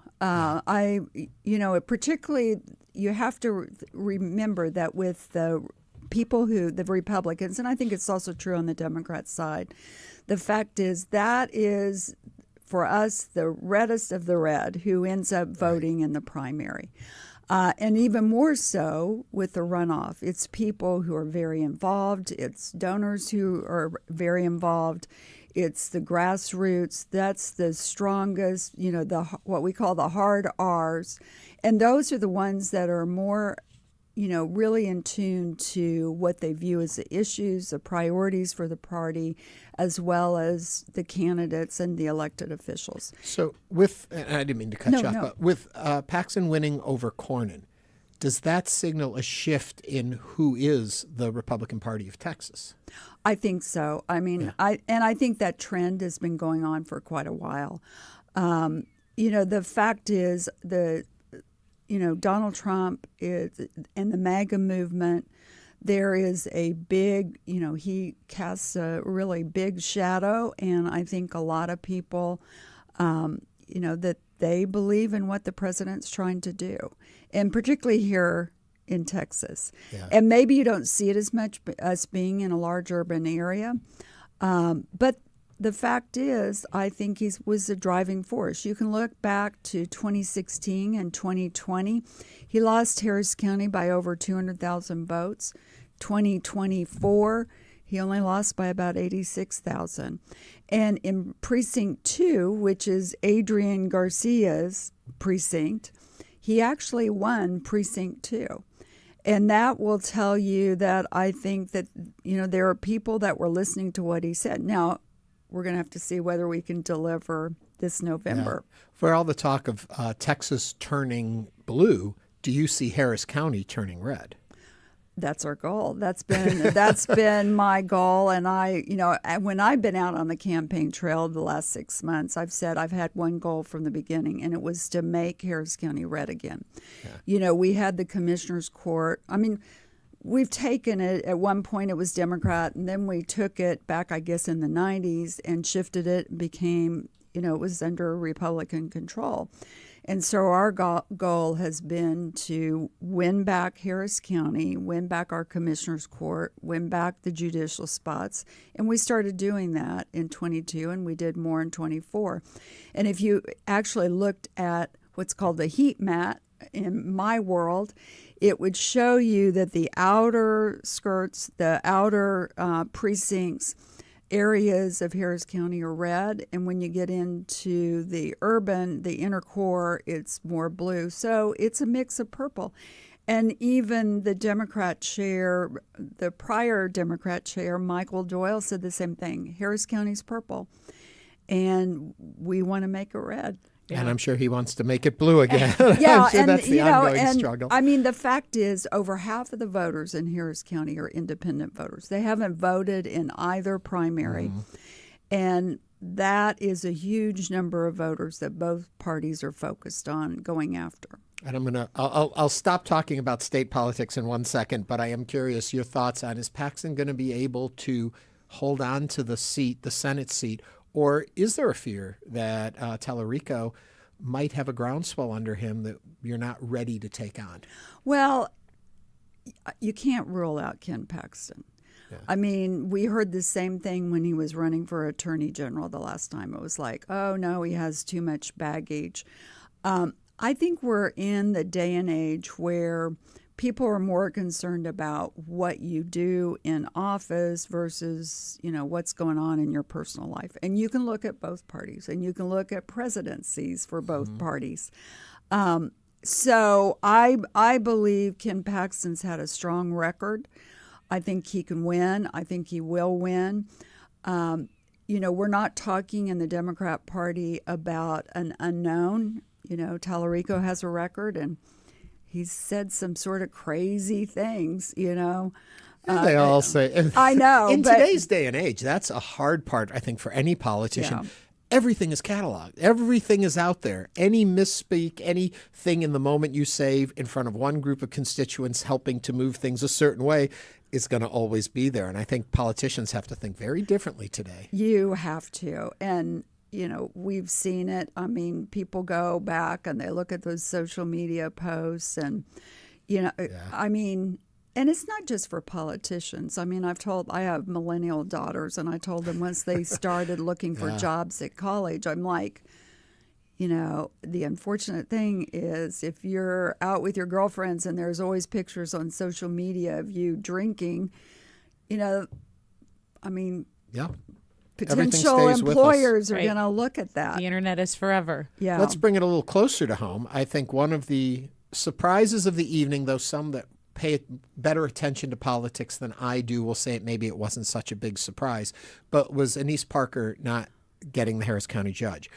Particularly you have to remember that with the Republicans, and I think it's also true on the Democrat side, the fact is that is, for us, the reddest of the red who ends up voting in the primary. And even more so with the runoff. It's people who are very involved. It's donors who are very involved. It's the grassroots. That's the strongest, what we call the hard R's. And those are the ones that are more, really in tune to what they view as the issues, the priorities for the party, as well as the candidates and the elected officials. So and I didn't mean to cut you off, but with Paxton winning over Cornyn, does that signal a shift in who is the Republican Party of Texas? I think so. I mean, I think that trend has been going on for quite a while. The fact is Donald Trump and the MAGA movement, there is a big, he casts a really big shadow, and I think a lot of people, that they believe in what the president's trying to do, and particularly here in Texas. Yeah. And maybe you don't see it as much as being in a large urban area, but the fact is, I think he was a driving force. You can look back to 2016 and 2020. He lost Harris County by over 200,000 votes. 2024, he only lost by about 86,000. And in Precinct 2, which is Adrian Garcia's precinct, he actually won Precinct 2. And that will tell you that I think that, there are people that were listening to what he said. Now, we're going to have to see whether we can deliver this November. Yeah. For all the talk of Texas turning blue, do you see Harris County turning red? That's our goal. That's been my goal. And when I've been out on the campaign trail the last 6 months, I've said I've had one goal from the beginning, and it was to make Harris County red again. Yeah. We had the commissioner's court. We've taken it. At one point, it was Democrat, and then we took it back, I guess, in the 90s and shifted it and became, it was under Republican control. And so our goal has been to win back Harris County, win back our commissioner's court, win back the judicial spots. And we started doing that in 22, and we did more in 24. And if you actually looked at what's called the heat map in my world, it would show you that the outer skirts, the outer precincts, areas of Harris County are red, and when you get into the urban, the inner core, it's more blue. So it's a mix of purple. And even the Democrat chair, the prior Democrat chair, Michael Doyle, said the same thing. Harris County's purple, and we want to make it red. Yeah. And I'm sure he wants to make it blue again. Yeah, I'm sure and that's the ongoing struggle. The fact is, over half of the voters in Harris County are independent voters. They haven't voted in either primary, and that is a huge number of voters that both parties are focused on going after. And I'll stop talking about state politics in 1 second, but I am curious your thoughts on, is Paxton going to be able to hold on to the seat, the Senate seat? Or is there a fear that Tellerico might have a groundswell under him that you're not ready to take on? Well, you can't rule out Ken Paxton. Yeah. We heard the same thing when he was running for Attorney General the last time. It was like, oh, no, he has too much baggage. I think we're in the day and age where people are more concerned about what you do in office versus, what's going on in your personal life. And you can look at both parties, and you can look at presidencies for both parties. So I believe Ken Paxton's had a strong record. I think he can win. I think he will win. We're not talking in the Democrat Party about an unknown. Tellerico has a record, and he's said some sort of crazy things, They all say. I know. In today's day and age, that's a hard part, I think, for any politician. Yeah. Everything is cataloged. Everything is out there. Any misspeak, anything in the moment you say in front of one group of constituents helping to move things a certain way is going to always be there. And I think politicians have to think very differently today. You have to. And we've seen it. People go back and they look at those social media posts and, and it's not just for politicians. I have millennial daughters, and I told them once they started looking for jobs at college, I'm like, the unfortunate thing is if you're out with your girlfriends and there's always pictures on social media of you drinking, potential employers are going to look at that. The internet is forever. Yeah. Let's bring it a little closer to home. I think one of the surprises of the evening, though some that pay better attention to politics than I do will say maybe it wasn't such a big surprise, but was Anise Parker not getting the Harris County judge.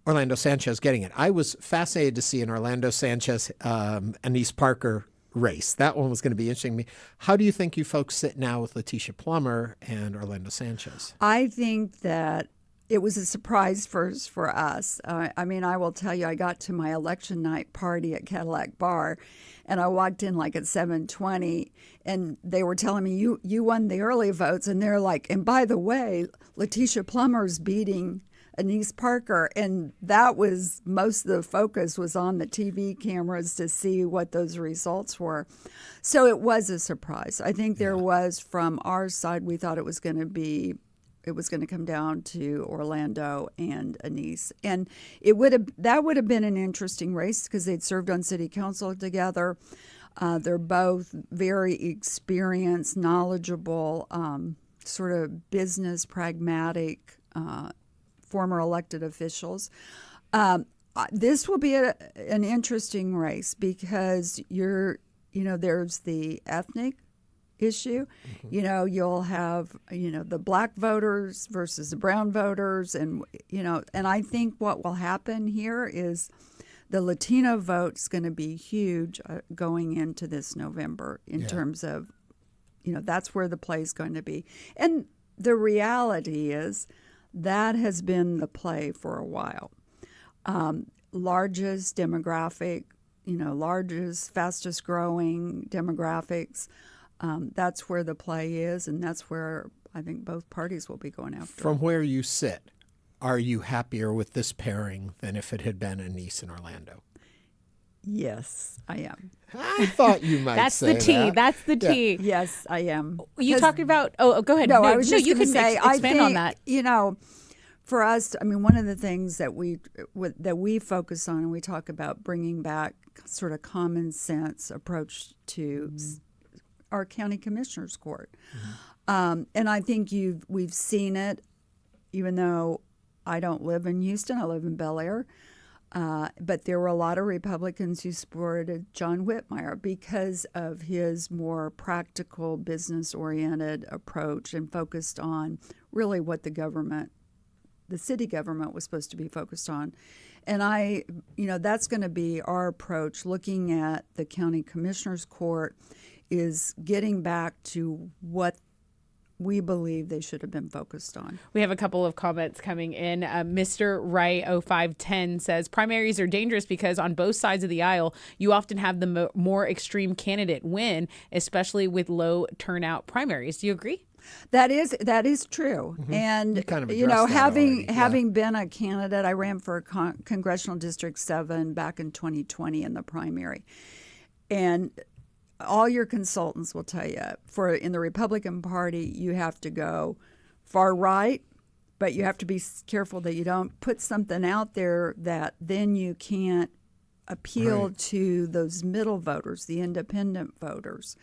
Orlando Sanchez getting it. I was fascinated to see an Orlando Sanchez, Anise Parker race. That one was going to be interesting to me. How do you think you folks sit now with Letitia Plummer and Orlando Sanchez? I think that it was a surprise first for us. I mean, I will tell you, I got to my election night party at Cadillac Bar, and I walked in like at 7:20, and they were telling me, you won the early votes, and they're like, and by the way, Letitia Plummer's beating Anise Parker, and that was most of the focus was on the TV cameras to see what those results were. So it was a surprise. I think there was, from our side, we thought it was going to come down to Orlando and Anise, and that would have been an interesting race because they'd served on city council together. They're both very experienced, knowledgeable, sort of business pragmatic. Former elected officials. This will be an interesting race because there's the ethnic issue. Mm-hmm. You'll have, the black voters versus the brown voters. And I think what will happen here is the Latino vote's going to be huge going into this November in terms of, that's where the play's going to be. And the reality is, that has been the play for a while. Largest demographic, largest, fastest growing demographics. That's where the play is, and that's where I think both parties will be going after. From where you sit, are you happier with this pairing than if it had been Anise and Orlando? Yes, I am. I thought you might That's say the T. that. That's the T. Yeah. Yes, I am. You talking about? Oh, go ahead. No, I was just you going can to say. expand on that. For us, I mean, one of the things that we focus on, and we talk about bringing back sort of common sense approach to our county commissioners court, and I think we've seen it. Even though I don't live in Houston, I live in Bel Air. But there were a lot of Republicans who supported John Whitmire because of his more practical, business-oriented approach and focused on really what the city government was supposed to be focused on. And that's going to be our approach, looking at the county commissioners court, is getting back to what we believe they should have been focused on. We have a couple of comments coming in. Mr. Wright 0510 says primaries are dangerous because on both sides of the aisle, you often have the more extreme candidate win, especially with low turnout primaries. Do you agree? That is true. Mm-hmm. And you kind of having been a candidate, I ran for Congressional District 7 back in 2020 in the primary. And all your consultants will tell you, in the Republican Party, you have to go far right, but you have to be careful that you don't put something out there that then you can't appeal to those middle voters, the independent voters.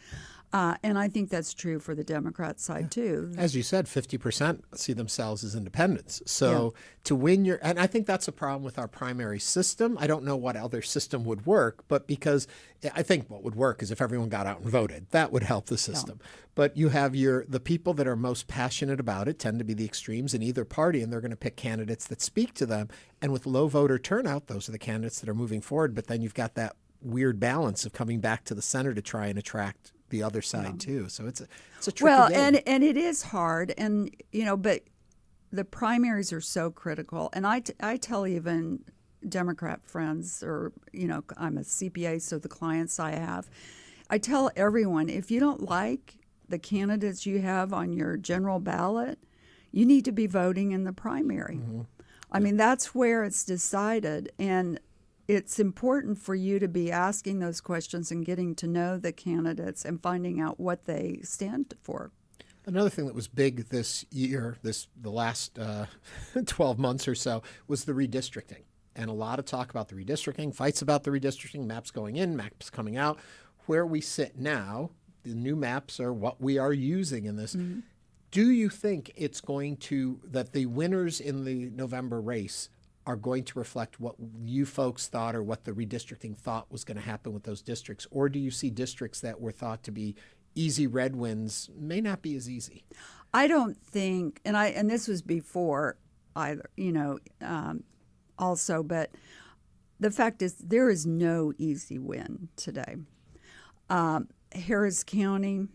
And I think that's true for the Democrat side, too. As you said, 50% see themselves as independents. So to win and I think that's a problem with our primary system. I don't know what other system would work, but because I think what would work is if everyone got out and voted. That would help the system. Yeah. But you have the people that are most passionate about it tend to be the extremes in either party, and they're going to pick candidates that speak to them. And with low voter turnout, those are the candidates that are moving forward. But then you've got that weird balance of coming back to the center to try and attract the other side too. So it's a tricky game. and it is hard, and but the primaries are so critical. And I tell even Democrat friends, or I'm a CPA, so the clients I have, I tell everyone, if you don't like the candidates you have on your general ballot, you need to be voting in the primary. Mm-hmm. I mean, that's where it's decided, and it's important for you to be asking those questions and getting to know the candidates and finding out what they stand for. Another thing that was big this year, the last 12 months or so, was the redistricting. And a lot of talk about the redistricting, fights about the redistricting, maps going in, maps coming out. Where we sit now, the new maps are what we are using in this. Mm-hmm. Do you think it's going that the winners in the November race are going to reflect what you folks thought or what the redistricting thought was going to happen with those districts? Or do you see districts that were thought to be easy red wins may not be as easy? I don't think, and this was before either, also, but the fact is there is no easy win today. Harris County,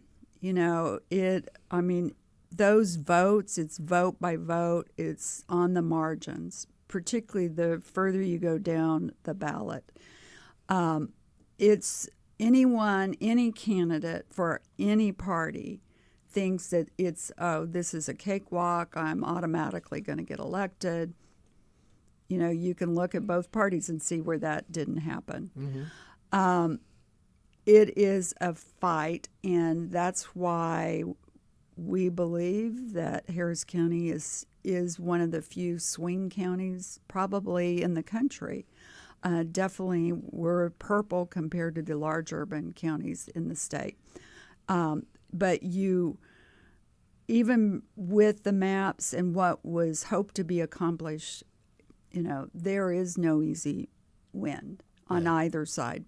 those votes, it's vote by vote, it's on the margins, particularly the further you go down the ballot. It's any candidate for any party thinks that it's, oh, this is a cakewalk, I'm automatically going to get elected. You know, you can look at both parties and see where that didn't happen. Mm-hmm. It is a fight, and that's why we believe that Harris County is one of the few swing counties probably in the country. Definitely we're purple compared to the large urban counties in the state. But even with the maps and what was hoped to be accomplished, you know, there is no easy win on either side.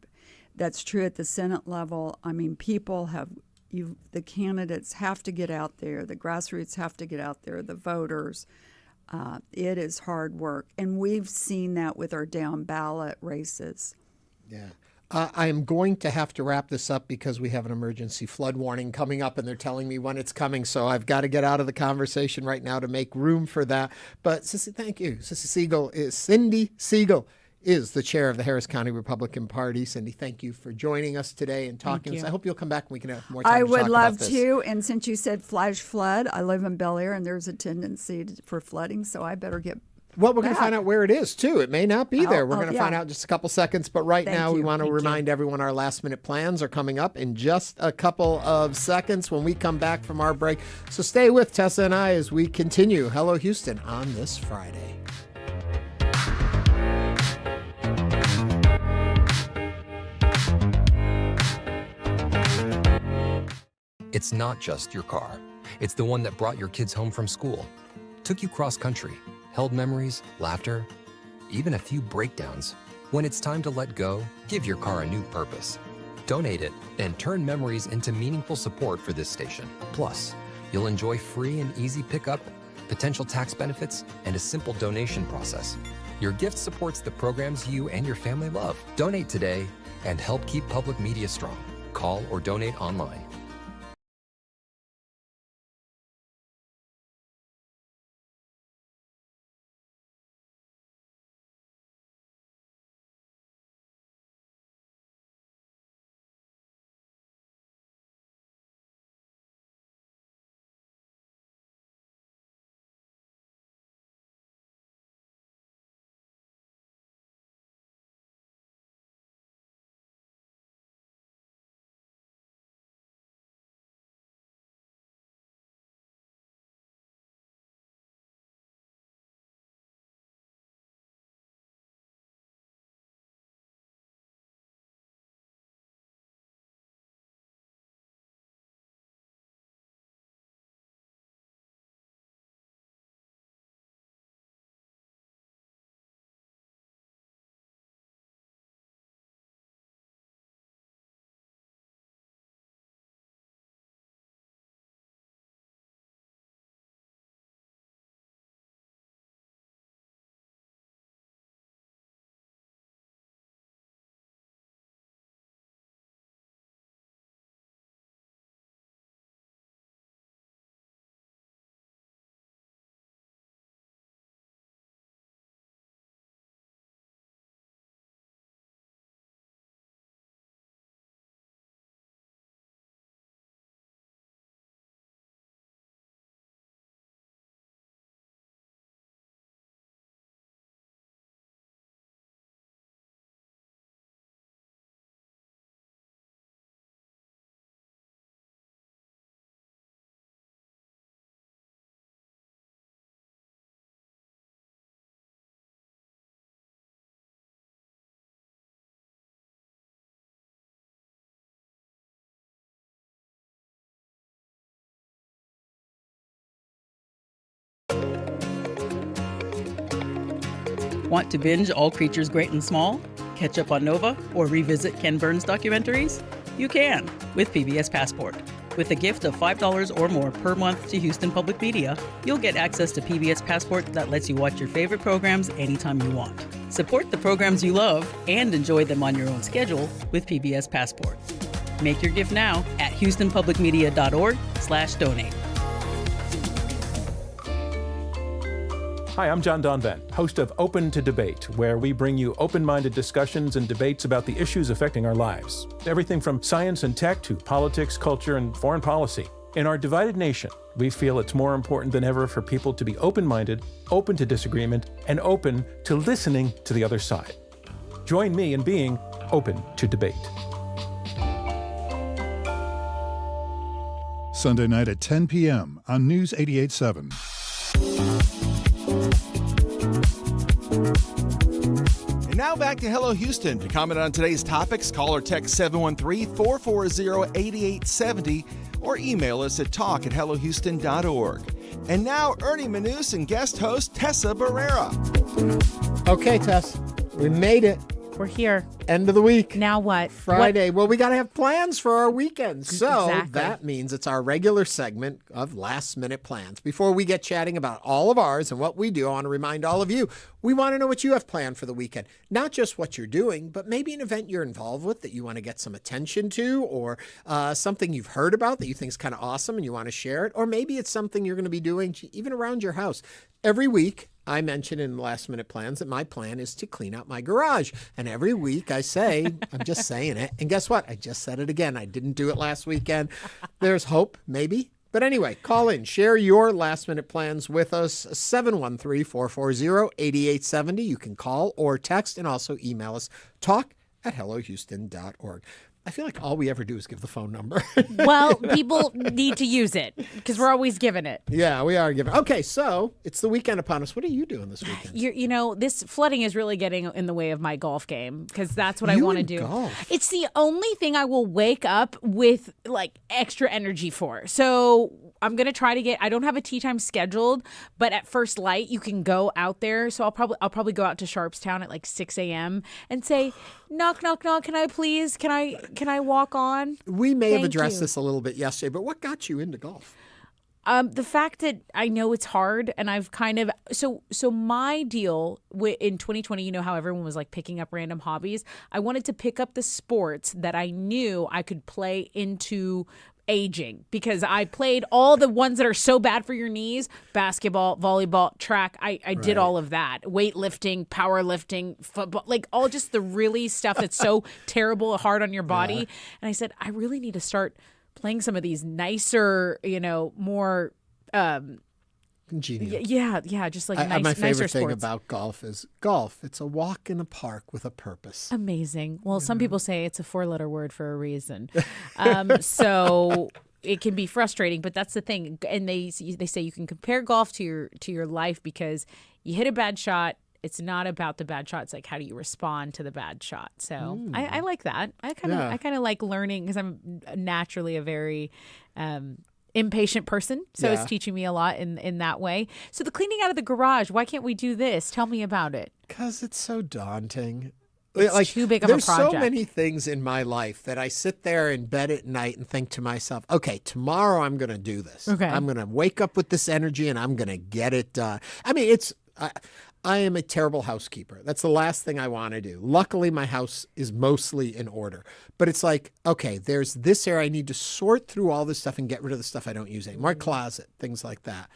That's true at the Senate level. I mean, the candidates have to get out there, the grassroots have to get out there, the voters. It is hard work. And we've seen that with our down ballot races. Yeah. I am going to have to wrap this up because we have an emergency flood warning coming up and they're telling me when it's coming. So I've got to get out of the conversation right now to make room for that. But Sissy, thank you. Cindy Seigel is the chair of the Harris County Republican Party. Cindy, thank you for joining us today and talking to us. I hope you'll come back and we can have more time to talk about this. I would love to. And since you said flash flood, I live in Bel Air and there's a tendency for flooding, so I better get Well, we're going to find out where it is, too. It may not be there. We're going to find out in just a couple seconds. But right now, we want to remind everyone our last-minute plans are coming up in just a couple of seconds when we come back from our break. So stay with Tessa and I as we continue Hello Houston on this Friday. It's not just your car. It's the one that brought your kids home from school, took you cross-country, held memories, laughter, even a few breakdowns. When it's time to let go, give your car a new purpose. Donate it and turn memories into meaningful support for this station. Plus, you'll enjoy free and easy pickup, potential tax benefits, and a simple donation process. Your gift supports the programs you and your family love. Donate today and help keep public media strong. Call or donate online. Want to binge All Creatures Great and Small? Catch up on Nova? Or revisit Ken Burns documentaries? You can with PBS Passport. With a gift of $5 or more per month to Houston Public Media, you'll get access to PBS Passport that lets you watch your favorite programs anytime you want. Support the programs you love and enjoy them on your own schedule with PBS Passport. Make your gift now at houstonpublicmedia.org/donate. Hi, I'm John Donvan, host of Open to Debate, where we bring you open-minded discussions and debates about the issues affecting our lives. Everything from science and tech to politics, culture, and foreign policy. In our divided nation, we feel it's more important than ever for people to be open-minded, open to disagreement, and open to listening to the other side. Join me in being open to debate. Sunday night at 10 p.m. on News 88.7. And now back to Hello Houston. To comment on today's topics, call or text 713-440-8870 or email us at talk@hellohouston.org. And now Ernie Manouse and guest host Tessa Barrera. Okay, Tess, we made it. We're here. End of the week. Now what? Friday. Well, we got to have plans for our weekend. So Exactly. that means it's our regular segment of last minute plans. Before we get chatting about all of ours and what we do, I want to remind all of you, we want to know what you have planned for the weekend. Not just what you're doing, but maybe an event you're involved with that you want to get some attention to, or something you've heard about that you think is kind of awesome and you want to share it. Or maybe it's something you're going to be doing even around your house. Every week, I mentioned in last minute plans that my plan is to clean out my garage. And every week I say, I'm just saying it. And guess what? I just said it again. I didn't do it last weekend. There's hope, maybe. But anyway, call in. Share your last minute plans with us. 713-440-8870. You can call or text and also email us. talk@hellohouston.org. I feel like all we ever do is give the phone number. Well, people need to use it because we're always giving it. Yeah, we are giving. Okay, so it's the weekend upon us. What are you doing this weekend? You know, this flooding is really getting in the way of my golf game because that's what I want to do. Golf. It's the only thing I will wake up with like extra energy for. So I'm gonna try to get. I don't have a tee time scheduled, but at first light you can go out there. So I'll probably go out to Sharpstown at like 6 a.m. and say, knock, knock, knock. Can I please? Can I walk on? We may have Thank addressed you. this a little bit yesterday, but what got you into golf? The fact that I know it's hard, and I've kind of so my deal in 2020, you know how everyone was like picking up random hobbies. I wanted to pick up the sports that I knew I could play into aging because I played all the ones that are so bad for your knees: basketball, volleyball, track. I did all of that, weightlifting, powerlifting, football, like all just the really stuff that's so terrible, hard on your body. Yeah. And I said, I really need to start playing some of these nicer, more Congenial. yeah, just like nice, my favorite nicer thing sports. about golf is golf. It's a walk in a park with a purpose. Amazing. Well, some people say it's a 4-letter word for a reason. So it can be frustrating, but that's the thing. And they say you can compare golf to your life because you hit a bad shot. It's not about the bad shot. It's like, how do you respond to the bad shot? So I like that. I kind of like learning because I'm naturally a very impatient person. So it's teaching me a lot in that way. So the cleaning out of the garage, why can't we do this? Tell me about it. Because it's so daunting. It's like too big of a there's project. so many things in my life that I sit there in bed at night and think to myself, okay, tomorrow I'm going to do this. Okay. I'm going to wake up with this energy and I'm going to get it done. I mean, I am a terrible housekeeper. That's the last thing I want to do. Luckily, my house is mostly in order. But it's like, okay, there's this area. I need to sort through all this stuff and get rid of the stuff I don't use anymore. My closet, things like that.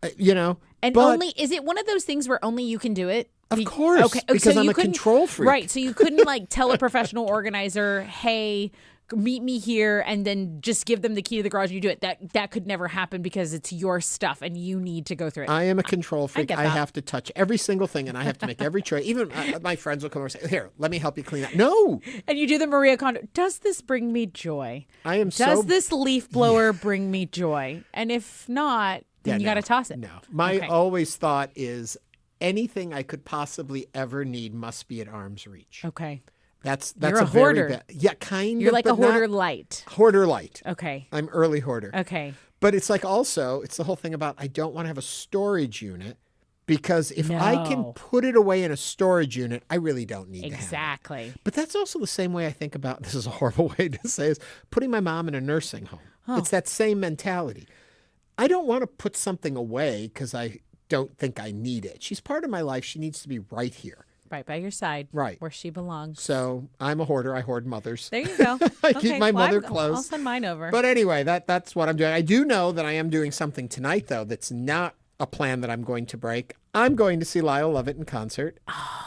And but, only is it one of those things where only you can do it? Of course, okay, because so I'm you a couldn't- control freak. Right, so you couldn't like tell a professional organizer, hey, meet me here, and then just give them the key to the garage and you do it. That could never happen because it's your stuff and you need to go through it. I am a control freak. get I that. have to touch every single thing and I have to make every choice. Even my friends will come over and say, here, let me help you clean up. No. And you do the Maria Kondo. Does this bring me joy? I am Does this leaf blower bring me joy? And if not, then you got to toss it. No. My Okay. always thought is anything I could possibly ever need must be at arm's reach. Okay. That's You're a a hoarder. very bad. Yeah, kind You're of. like a but not- hoarder light. Hoarder light. Okay. I'm early hoarder. Okay. But it's like also, it's the whole thing about I don't want to have a storage unit because if I can No. put it away in a storage unit, I really don't need to have it. Exactly. But that's also the same way I think about, this is a horrible way to say this, putting my mom in a nursing home. It's that same mentality. I don't want to put something away because I don't think I need it. She's part of my life. She needs to be right here. Right by your side. Right. Where she belongs. So I'm a hoarder. I hoard mothers. There you go. I keep my mother close. I'll send mine over. But anyway, that's what I'm doing. I do know that I am doing something tonight, though, that's not a plan that I'm going to break. I'm going to see Lyle Lovett in concert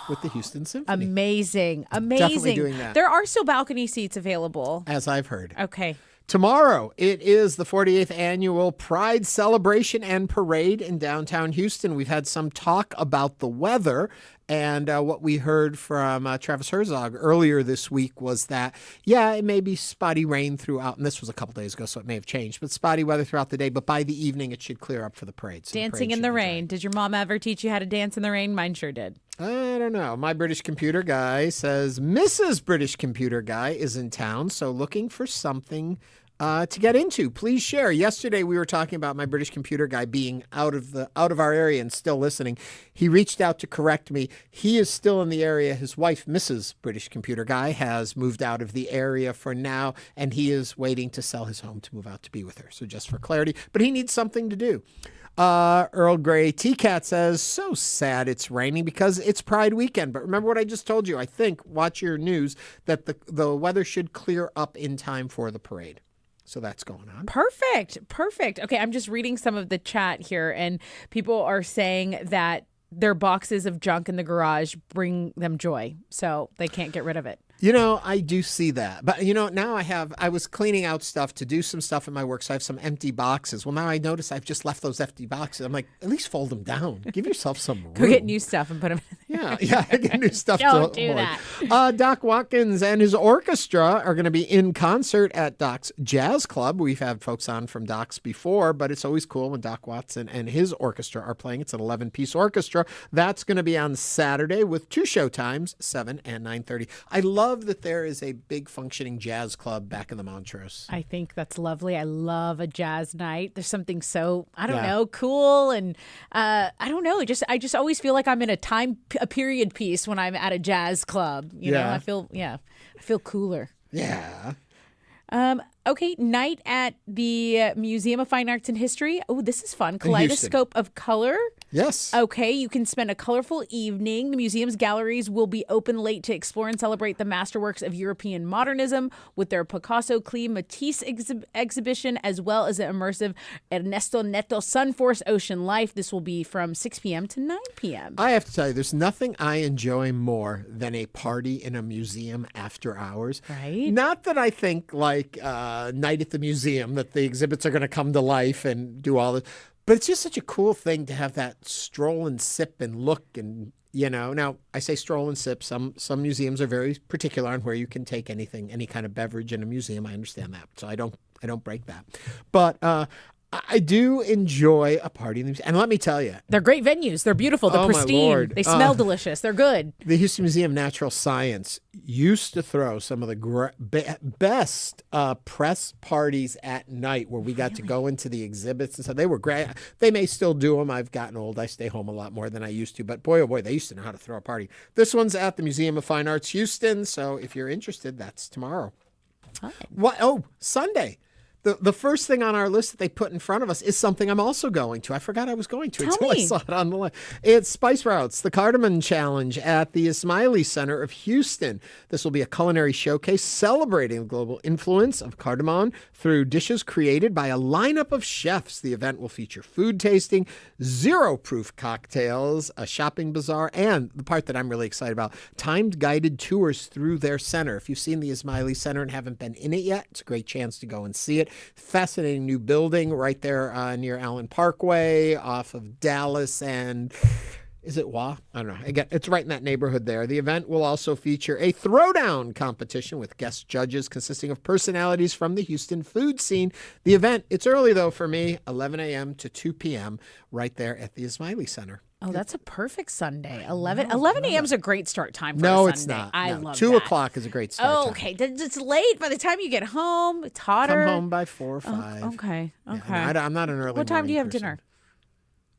with the Houston Symphony. Amazing. Definitely doing that. There are still balcony seats available. As I've heard. Okay. Tomorrow, it is the 48th annual Pride Celebration and Parade in downtown Houston. We've had some talk about the weather, and what we heard from Travis Herzog earlier this week was that, it may be spotty rain throughout, and this was a couple days ago, so it may have changed, but spotty weather throughout the day, but by the evening, it should clear up for the parade. So Dancing in the rain. Did your mom ever teach you how to dance in the rain? Mine sure did. I don't know. My British computer guy says Mrs. British computer guy is in town, so looking for something to get into. Please share. Yesterday we were talking about my British computer guy being out of our area and still listening. He reached out to correct me. He is still in the area. His wife, Mrs. British computer guy, has moved out of the area for now, and he is waiting to sell his home to move out to be with her. So just for clarity, but he needs something to do. Earl Grey T-Cat says, so sad it's raining because it's Pride weekend. But remember what I just told you. I think, watch your news, that the weather should clear up in time for the parade. So that's going on. Perfect. Okay, I'm just reading some of the chat here, and people are saying that their boxes of junk in the garage bring them joy, so they can't get rid of it. I do see that. But, now I was cleaning out stuff to do some stuff in my work, so I have some empty boxes. Well, now I notice I've just left those empty boxes. I'm like, at least fold them down. Give yourself some room. Go get new stuff and put them in there. Yeah, get new stuff. Don't do that. Doc Watkins and his orchestra are going to be in concert at Doc's Jazz Club. We've had folks on from Doc's before, but it's always cool when Doc Watson and his orchestra are playing. It's an 11-piece orchestra. That's going to be on Saturday with 2 show times, 7 and 9:30. I love that there is a big functioning jazz club back in the Montrose. I think that's lovely. I love a jazz night. There's something so, cool. And I don't know. I just always feel like I'm in a period piece when I'm at a jazz club. You know, I feel cooler. Yeah. Okay, night at the Museum of Fine Arts and History. Oh, this is fun. Kaleidoscope of Color. Yes. Okay, you can spend a colorful evening. The museum's galleries will be open late to explore and celebrate the masterworks of European modernism with their Picasso, Klee, Matisse exhibition, as well as an immersive Ernesto Neto Sunforce Ocean Life. This will be from 6 p.m. to 9 p.m. I have to tell you, there's nothing I enjoy more than a party in a museum after hours. Right. Not that I think like night at the museum, that the exhibits are going to come to life and do all this. But it's just such a cool thing to have that stroll and sip and look and, now I say stroll and sip. Some museums are very particular on where you can take anything, any kind of beverage in a museum. I understand that. So I don't break that. But I do enjoy a party in the museum. And let me tell you. They're great venues. They're beautiful. They're pristine. My Lord. They smell delicious. They're good. The Houston Museum of Natural Science used to throw some of the best press parties at night where we got to go into the exhibits and stuff. They were great. They may still do them. I've gotten old. I stay home a lot more than I used to. But boy, oh boy, they used to know how to throw a party. This one's at the Museum of Fine Arts, Houston. So if you're interested, that's tomorrow. Fine. What? Oh, Sunday. The first thing on our list that they put in front of us is something I'm also going to. I forgot I was going to until I saw it on the list. It's Spice Routes, the Cardamom Challenge at the Ismaili Center of Houston. This will be a culinary showcase celebrating the global influence of cardamom through dishes created by a lineup of chefs. The event will feature food tasting, zero-proof cocktails, a shopping bazaar, and the part that I'm really excited about, timed guided tours through their center. If you've seen the Ismaili Center and haven't been in it yet, it's a great chance to go and see it. Fascinating new building right there near Allen Parkway off of Dallas and is it Wa? I don't know. Again, it's right in that neighborhood there. The event will also feature a throwdown competition with guest judges consisting of personalities from the Houston food scene. The event, it's early though for me, 11 a.m. to 2 p.m. right there at the Ismaili Center. Oh, that's a perfect Sunday. 11 a.m. is a great start time for a No, Sunday. it's not. I No. love 2 that. o'clock is a great start Oh, time. okay. It's late. By the time you get home, it's hotter. Come home by 4 or 5. Okay. Yeah, I'm not an early What time do you have morning dinner? person.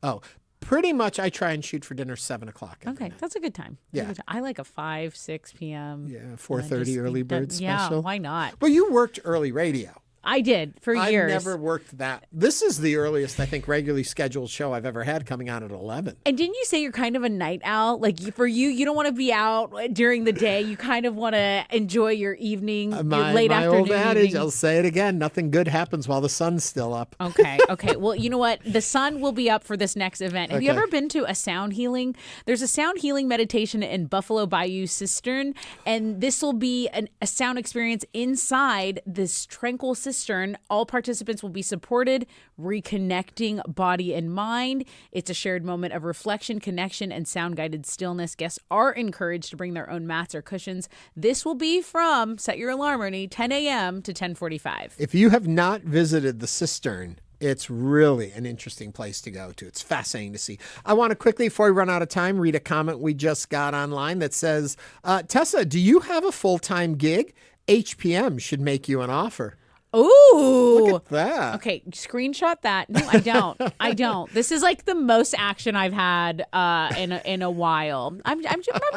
Oh, pretty much I try and shoot for dinner 7 o'clock. Okay, that's a good time. Yeah. I like a 5, 6 p.m. Yeah, 4:30 early bird Yeah, special. why not? Well, you worked early radio. I did for years. I never worked that. This is the earliest, I think, regularly scheduled show I've ever had, coming on at 11. And didn't you say you're kind of a night owl? Like for you don't want to be out during the day. You kind of want to enjoy your evening, your late my afternoon. old adage, evening. I'll say it again, nothing good happens while the sun's still up. Okay. Well, you know what? The sun will be up for this next event. Have you Okay. ever been to a sound healing? There's a sound healing meditation in Buffalo Bayou Cistern, and this will be a sound experience inside this tranquil cistern. All participants will be supported, reconnecting body and mind. It's a shared moment of reflection, connection, and sound-guided stillness. Guests are encouraged to bring their own mats or cushions. This will be from, set your alarm, Ernie, 10 a.m. to 10:45. If you have not visited the cistern, it's really an interesting place to go to. It's fascinating to see. I want to quickly, before we run out of time, read a comment we just got online that says, Tessa, do you have a full-time gig? HPM should make you an offer. Ooh. Look at that. Okay, screenshot that. No, I don't. This is like the most action I've had in a while. I'm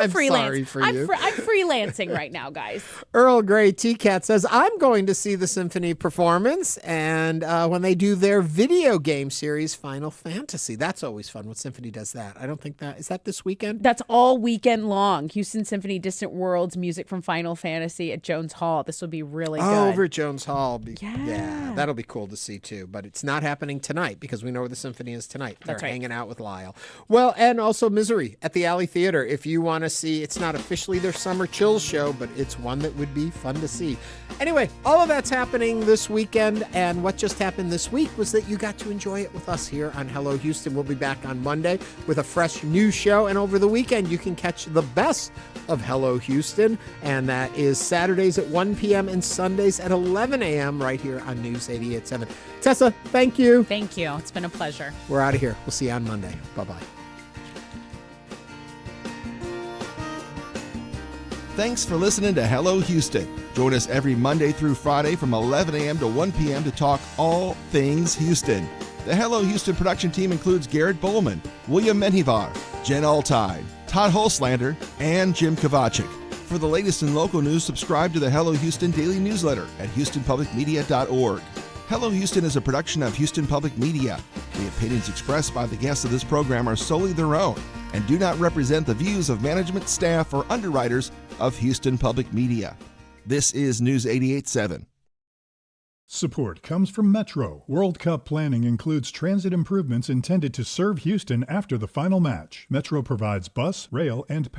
freelance. Sorry for you. I'm freelancing right now, guys. Earl Grey T-Cat says, I'm going to see the symphony performance, and when they do their video game series, Final Fantasy. That's always fun when Symphony does that. I don't think is that this weekend? That's all weekend long. Houston Symphony, Distant Worlds, music from Final Fantasy at Jones Hall. This will be really good. Over at Jones Hall. Yeah, that'll be cool to see too. But it's not happening tonight because we know where the symphony is tonight. They're That's right. hanging out with Lyle. Well, and also Misery at the Alley Theater. If you want to see, it's not officially their summer chills show, but it's one that would be fun to see. Anyway, all of that's happening this weekend. And what just happened this week was that you got to enjoy it with us here on Hello Houston. We'll be back on Monday with a fresh new show. And over the weekend, you can catch the best of Hello Houston. And that is Saturdays at 1 p.m. and Sundays at 11 a.m. right here on News 88.7. Tessa, thank you. Thank you. It's been a pleasure. We're out of here. We'll see you on Monday. Bye-bye. Thanks for listening to Hello Houston. Join us every Monday through Friday from 11 a.m. to 1 p.m. to talk all things Houston. The Hello Houston production team includes Garrett Bowman, William Menjivar, Jen Altide, Todd Holslander, and Jim Kovacic. For the latest in local news, subscribe to the Hello Houston daily newsletter at houstonpublicmedia.org. Hello Houston is a production of Houston Public Media. The opinions expressed by the guests of this program are solely their own and do not represent the views of management, staff, or underwriters of Houston Public Media. This is News 88.7. Support comes from Metro. World Cup planning includes transit improvements intended to serve Houston after the final match. Metro provides bus, rail, and